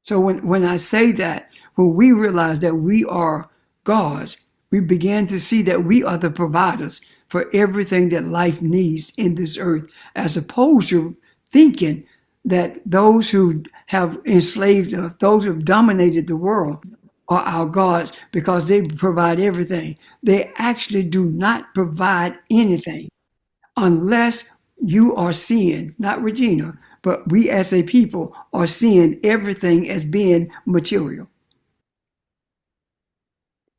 So when I say that, when we realize that we are gods, we begin to see that we are the providers for everything that life needs in this earth, as opposed to thinking that those who have enslaved us, those who have dominated the world, are our gods because they provide everything. They actually do not provide anything. unless you are seeing, not Regina, but we as a people are seeing everything as being material.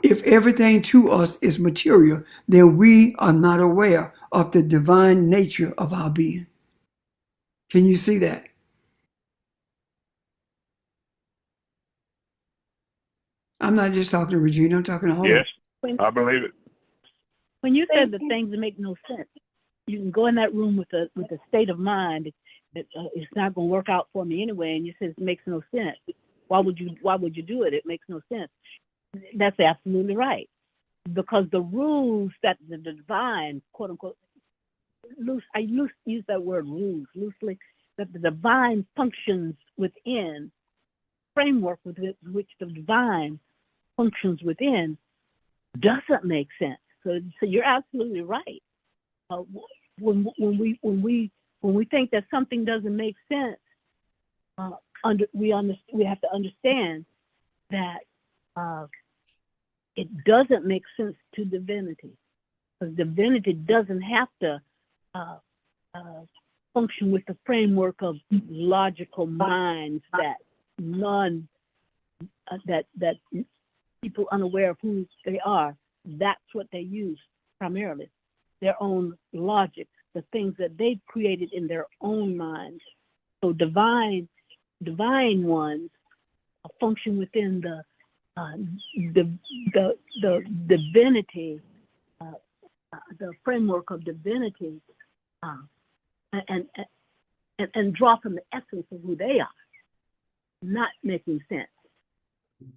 If everything to us is material, then we are not aware of the divine nature of our being. Can you see that? I'm not just talking to Regina, I'm talking to all of Yes, us. I believe it. When you said the things that make no sense, you can go in that room with a state of mind that it's not going to work out for me anyway, and you said it makes no sense. Why would you do it? It makes no sense. That's absolutely right, because the rules that the divine, quote unquote, I use that word rules loosely, that the divine functions within framework with which the divine functions within doesn't make sense. So you're absolutely right. When we think that something doesn't make sense, we have to understand that it doesn't make sense to divinity, because divinity doesn't have to function with the framework of logical minds that that people unaware of who they are. That's what they use primarily, their own logic, the things that they've created in their own minds. So divine ones function within the divinity, the framework of divinity, and draw from the essence of who they are, not making sense.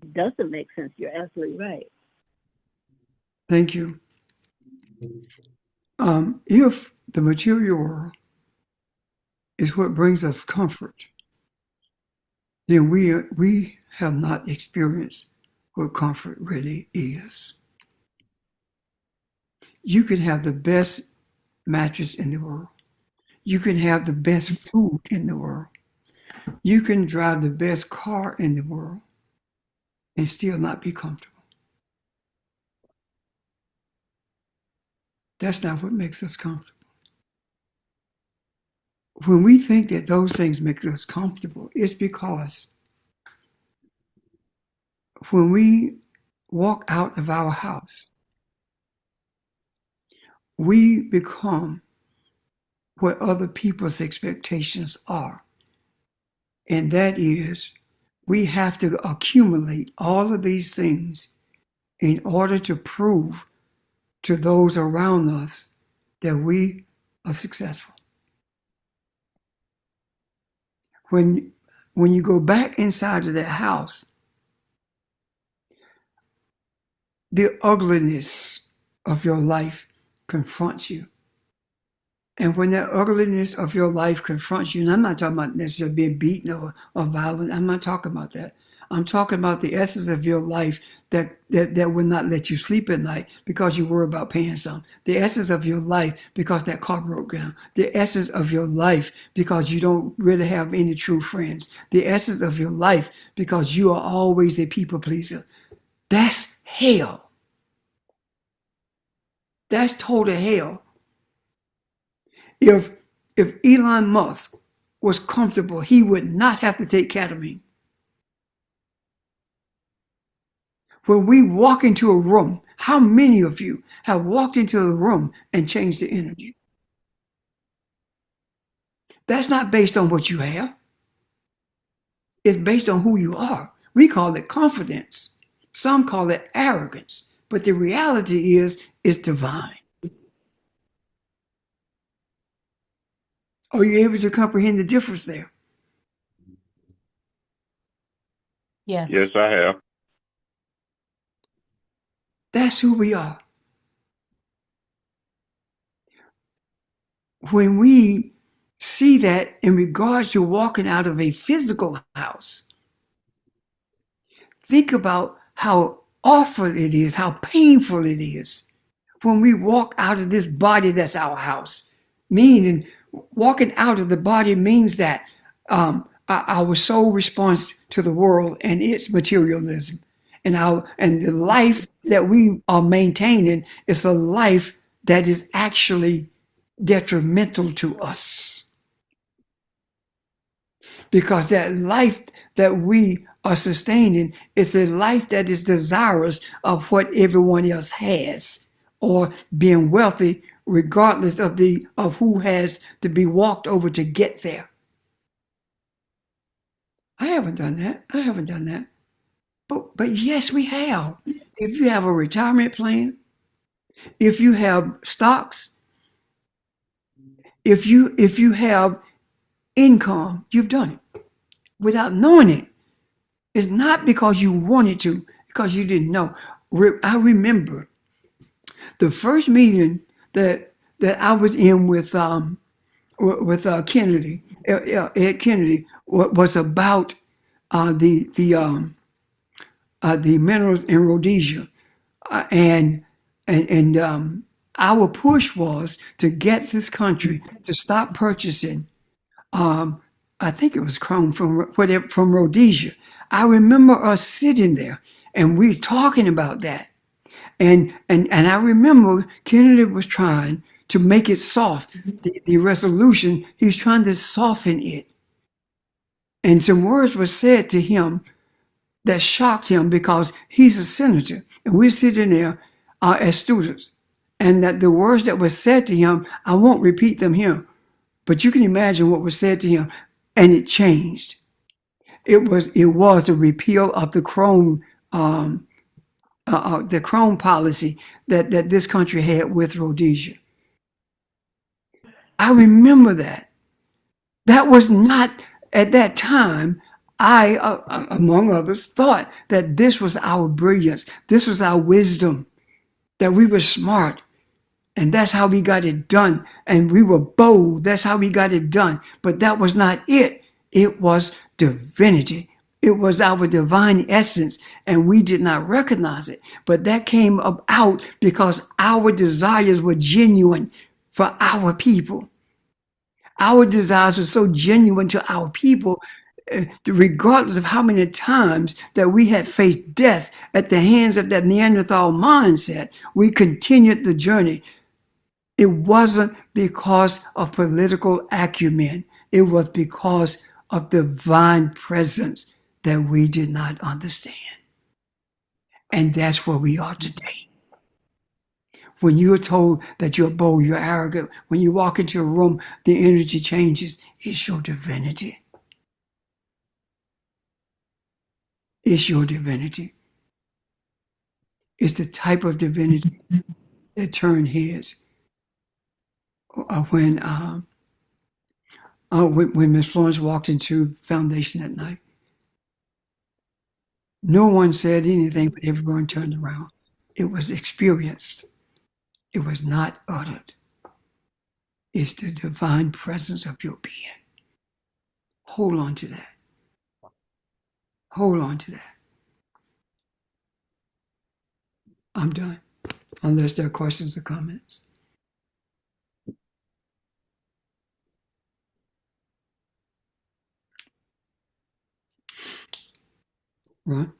It doesn't make sense. You're absolutely right. Thank you. If the material world is what brings us comfort, then we have not experienced what comfort really is. You can have the best mattress in the world. You can have the best food in the world. You can drive the best car in the world and still not be comfortable. That's not what makes us comfortable. When we think that those things make us comfortable, it's because when we walk out of our house, we become what other people's expectations are. And that is, we have to accumulate all of these things in order to prove to those around us that we are successful. When you go back inside of that house, the ugliness of your life confronts you. And when that ugliness of your life confronts you, and I'm not talking about necessarily being beaten or violent, I'm not talking about that. I'm talking about the essence of your life that will not let you sleep at night because you worry about paying something. The essence of your life because that car broke down. The essence of your life because you don't really have any true friends. The essence of your life because you are always a people pleaser. That's hell. That's total hell. If Elon Musk was comfortable, he would not have to take ketamine. When we walk into a room, how many of you have walked into a room and changed the energy? That's not based on what you have. It's based on who you are. We call it confidence. Some call it arrogance. But the reality is, it's divine. Are you able to comprehend the difference there? Yes. Yes, I have. That's who we are. When we see that in regards to walking out of a physical house, think about how awful it is, how painful it is when we walk out of this body that's our house. Meaning, walking out of the body means that our soul responds to the world and its materialism. And the life that we are maintaining is a life that is actually detrimental to us. Because that life that we are sustaining is a life that is desirous of what everyone else has, or being wealthy regardless of who has to be walked over to get there. I haven't done that. But yes, we have. If you have a retirement plan, if you have stocks, if you have income, you've done it without knowing it. It's not because you wanted to, because you didn't know. I remember the first meeting that I was in with Kennedy, Ed Kennedy, was about the minerals in Rhodesia, and our push was to get this country to stop purchasing. I think it was chrome from Rhodesia. I remember us sitting there and we talking about that. And I remember Kennedy was trying to make it soft. The resolution, he was trying to soften it. And some words were said to him that shocked him because he's a senator and we're sitting there as students. And that the words that were said to him, I won't repeat them here, but you can imagine what was said to him, and it changed. It was the repeal of the Chrome policy that this country had with Rhodesia. I remember that. That was not, at that time, I, among others, thought that this was our brilliance, this was our wisdom, that we were smart, and that's how we got it done. And we were bold, that's how we got it done. But that was not it. It was divinity. It was our divine essence, and we did not recognize it. But that came about because our desires were genuine for our people. Our desires were so genuine to our people, regardless of how many times that we had faced death at the hands of that Neanderthal mindset, we continued the journey. It wasn't because of political acumen. It was because of divine presence that we did not understand. And that's where we are today. When you're told that you're bold, you're arrogant, when you walk into a room, the energy changes. It's your divinity. It's your divinity. It's the type of divinity that turned heads. When Miss Florence walked into Foundation that night, no one said anything, but everyone turned around. It was experienced. It was not uttered. It's the divine presence of your being. Hold on to that. Hold on to that. I'm done, unless there are questions or comments. Ron,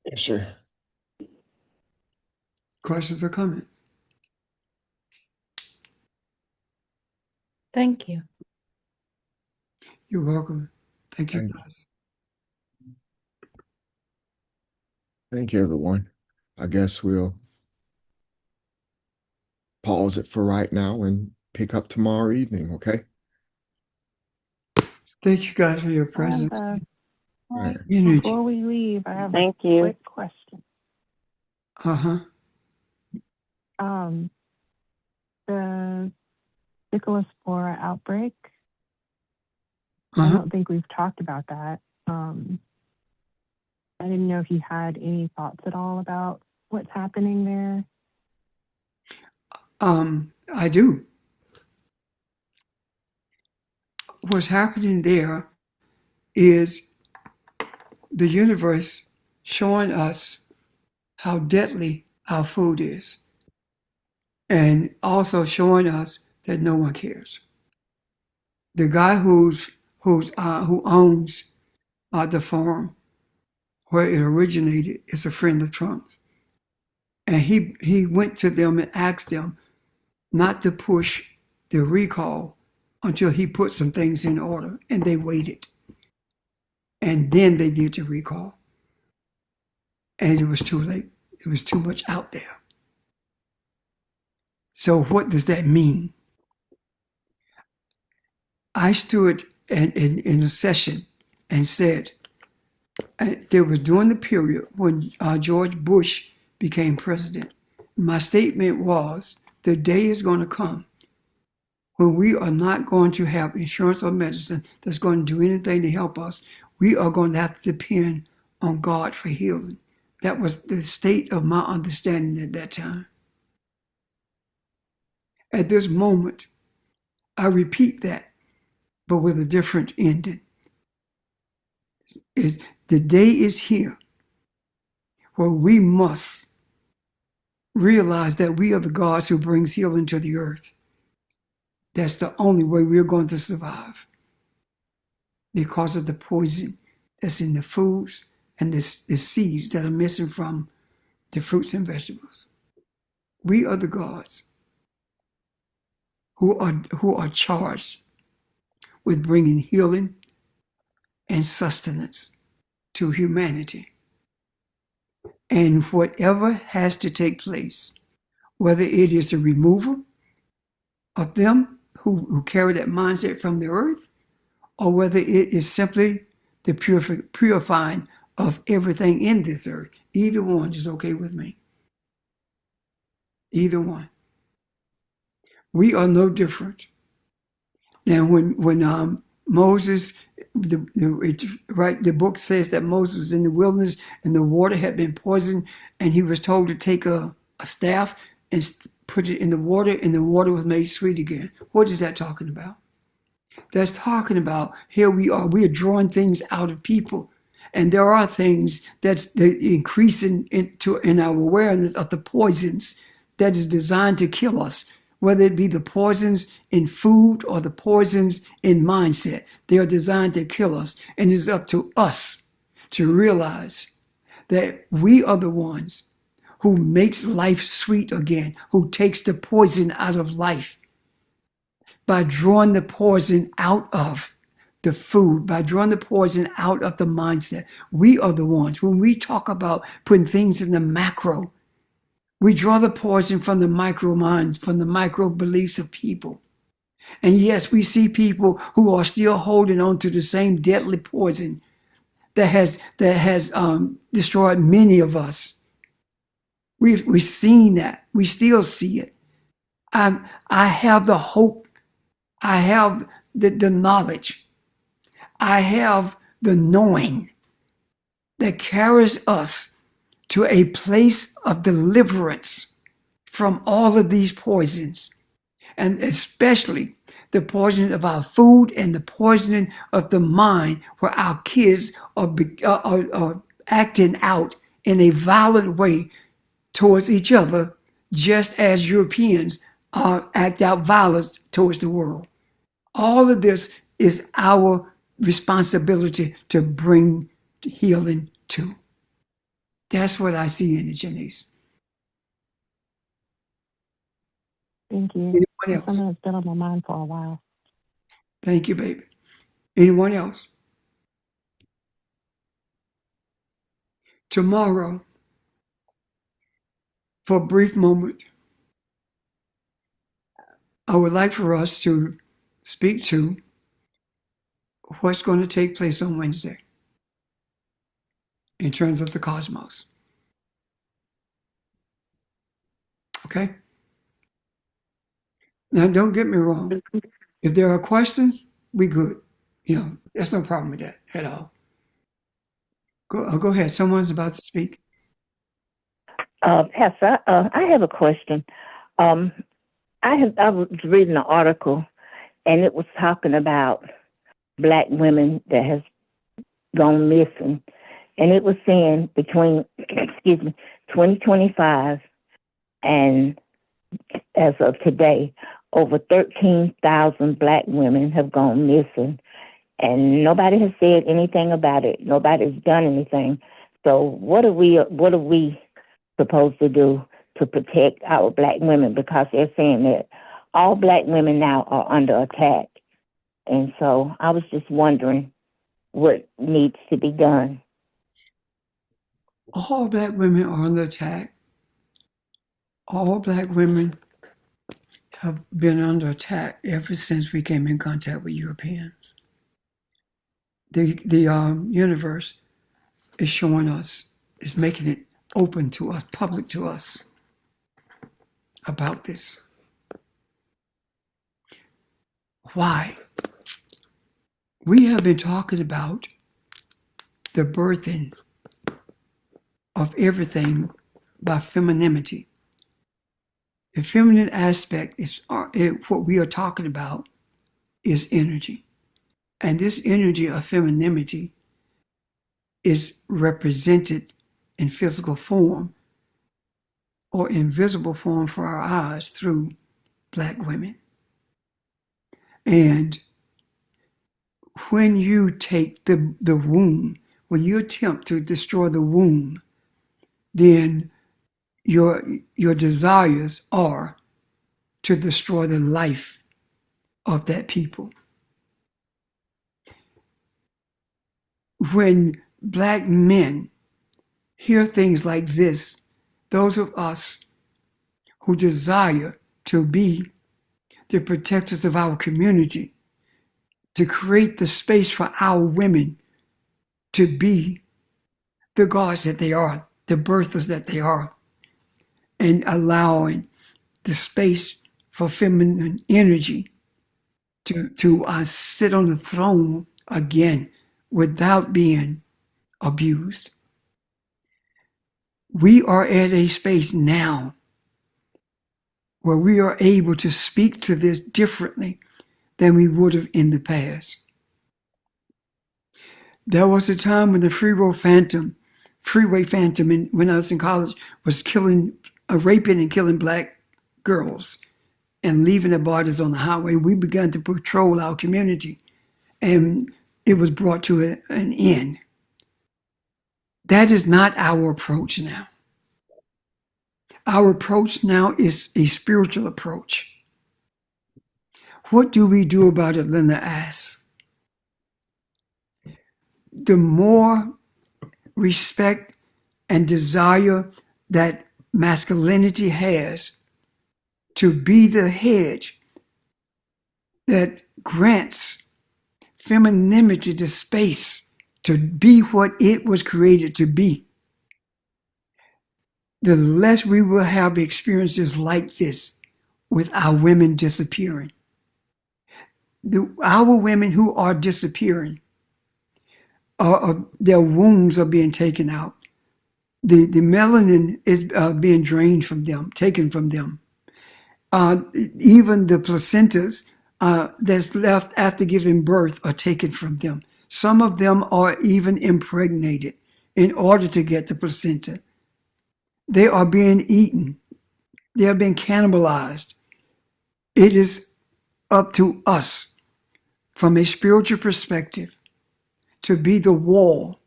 Yes, sir. questions or comments? Thank you. You're welcome. Thank you, Thank, guys. thank you, everyone. I guess we'll pause it for right now and pick up tomorrow evening, okay? Thank you guys for your presence. All right. Energy. Before we leave, I have Thank a you. quick question. Uh-huh. The Cyclospora outbreak, I Uh-huh. don't think we've talked about that. I didn't know if you had any thoughts at all about what's happening there. I do. What's happening there is the universe showing us how deadly our food is, and also showing us that no one cares. The guy who owns the farm where it originated is a friend of Trump's, and he went to them and asked them not to push the recall until he put some things in order, and they waited. And then they did the recall. And it was too late. It was too much out there. So what does that mean? I stood in a session and said, there was during the period when George Bush became president. My statement was, the day is going to come when we are not going to have insurance or medicine that's going to do anything to help us. We are going to have to depend on God for healing. That was the state of my understanding at that time. At this moment, I repeat that, but with a different ending. The day is here where we must realize that we are the gods who brings healing to the earth. That's the only way we're going to survive, because of the poison that's in the foods and the seeds that are missing from the fruits and vegetables. We are the gods who are charged with bringing healing and sustenance to humanity. And whatever has to take place, whether it is the removal of them who carry that mindset from the earth, or whether it is simply the purifying of everything in this earth, either one is okay with me. Either one. We are no different than when Moses, the book says that Moses was in the wilderness and the water had been poisoned, and he was told to take a staff and put it in the water, and the water was made sweet again. What is that talking about? That's talking about, here we are drawing things out of people. And there are things that's increasing in our awareness of the poisons that is designed to kill us, whether it be the poisons in food or the poisons in mindset. They are designed to kill us. And it's up to us to realize that we are the ones who makes life sweet again, who takes the poison out of life by drawing the poison out of the food, by drawing the poison out of the mindset. We are the ones, when we talk about putting things in the macro, we draw the poison from the micro minds, from the micro beliefs of people. And yes, we see people who are still holding on to the same deadly poison that has destroyed many of us. We've seen that. We still see it. I have the hope. I have the knowledge. I have the knowing that carries us to a place of deliverance from all of these poisons, and especially the poisoning of our food and the poisoning of the mind, where our kids are acting out in a violent way towards each other, just as Europeans act out violence towards the world. All of this is our responsibility to bring healing to. That's what I see in it, Janice. Thank you. Anyone It's else? something that's been on my mind for a while. Thank you, baby. Anyone else? Tomorrow, for a brief moment, I would like for us to speak to what's going to take place on Wednesday in terms of the cosmos. Okay? Now, don't get me wrong. If there are questions, we good. There's no problem with that at all. Go ahead. Someone's about to speak. Pastor, I have a question. I was reading an article, and it was talking about Black women that has gone missing, and it was saying between 2025 and as of today, over 13,000 Black women have gone missing, and nobody has said anything about it. Nobody's done anything. So what are we supposed to do to protect our Black women? Because they're saying that all black women now are under attack. And so I was just wondering what needs to be done. All black women are under attack. All black women have been under attack ever since we came in contact with Europeans. The universe is showing us, is making it open to us, public to us about this. Why? We have been talking about the birthing of everything by femininity. The feminine aspect is what we are talking about is energy. And this energy of femininity is represented in physical form or invisible form for our eyes through black women. And when you take the womb, when you attempt to destroy the womb, then your desires are to destroy the life of that people. When black men hear things like this, those of us who desire to be the protectors of our community, to create the space for our women to be the gods that they are, the birthers that they are, and allowing the space for feminine energy to sit on the throne again without being abused. We are at a space now where we are able to speak to this differently than we would have in the past. There was a time when the freeway phantom, when I was in college, was raping and killing black girls and leaving their bodies on the highway. We began to patrol our community, and it was brought to an end. That is not our approach now. Our approach now is a spiritual approach. What do we do about it, Linda asks. The more respect and desire that masculinity has to be the hedge that grants femininity the space to be what it was created to be, the less we will have experiences like this with our women disappearing. Our women who are disappearing, their wombs are being taken out. The melanin is being drained from them, taken from them. Even the placentas that's left after giving birth are taken from them. Some of them are even impregnated in order to get the placenta. They are being eaten. They are being cannibalized. It is up to us, from a spiritual perspective, to be the wall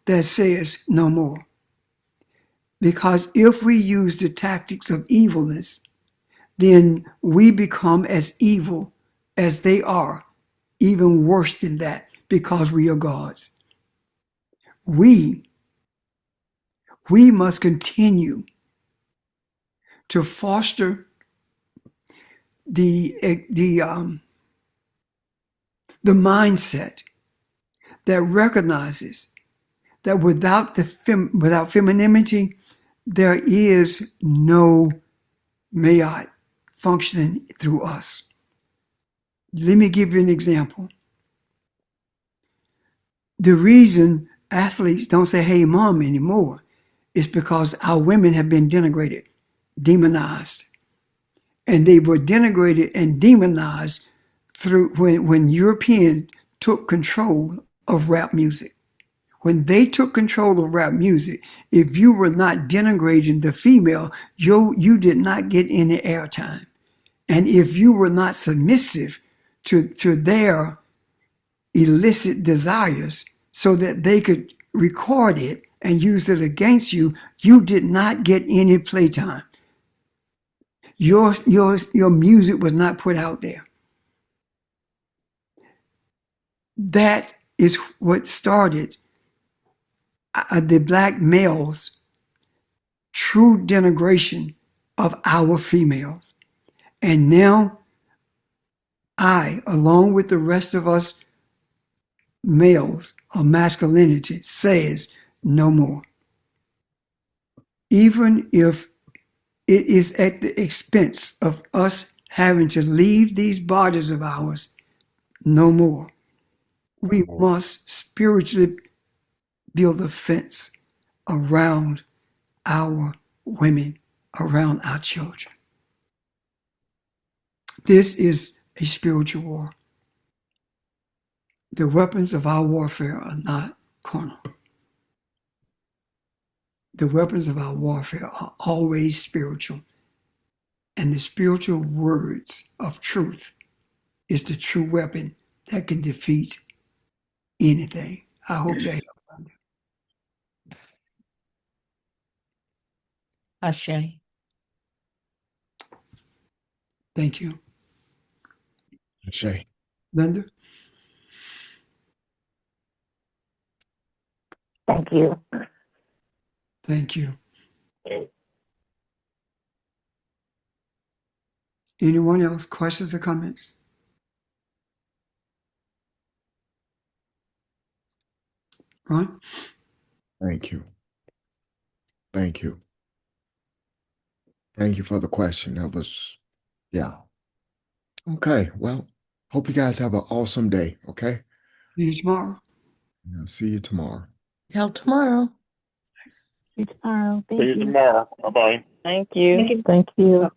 that says no more. Because if we use the tactics of evilness, then we become as evil as they are, even worse than that, because we are gods. We must continue to foster the mindset that recognizes that without femininity, there is no mayat functioning through us. Let me give you an example. The reason athletes don't say, "Hey, mom," anymore is because our women have been denigrated, demonized. And they were denigrated and demonized through when Europeans took control of rap music. When they took control of rap music, if you were not denigrating the female, you did not get any airtime. And if you were not submissive to their illicit desires so that they could record it and use it against you, you did not get any playtime. Your music was not put out there. That is what started the black males' true denigration of our females. And now I, along with the rest of us males of masculinity, says no more. Even if it is at the expense of us having to leave these bodies of ours, no more. We must spiritually build a fence around our women, around our children. This is a spiritual war. The weapons of our warfare are not carnal. The weapons of our warfare are always spiritual. And the spiritual words of truth is the true weapon that can defeat anything. I hope that helps. Ashe. Thank you. Shay. Linda? Thank you. Thank you. Anyone else? Questions or comments? Ron? Thank you. Thank you. Thank you for the question. That was, yeah. Okay. Well, hope you guys have an awesome day. Okay. See you tomorrow. I'll see you tomorrow. Till tomorrow. See you tomorrow. Thank See you you. tomorrow. Bye-bye. Thank you. Thank you.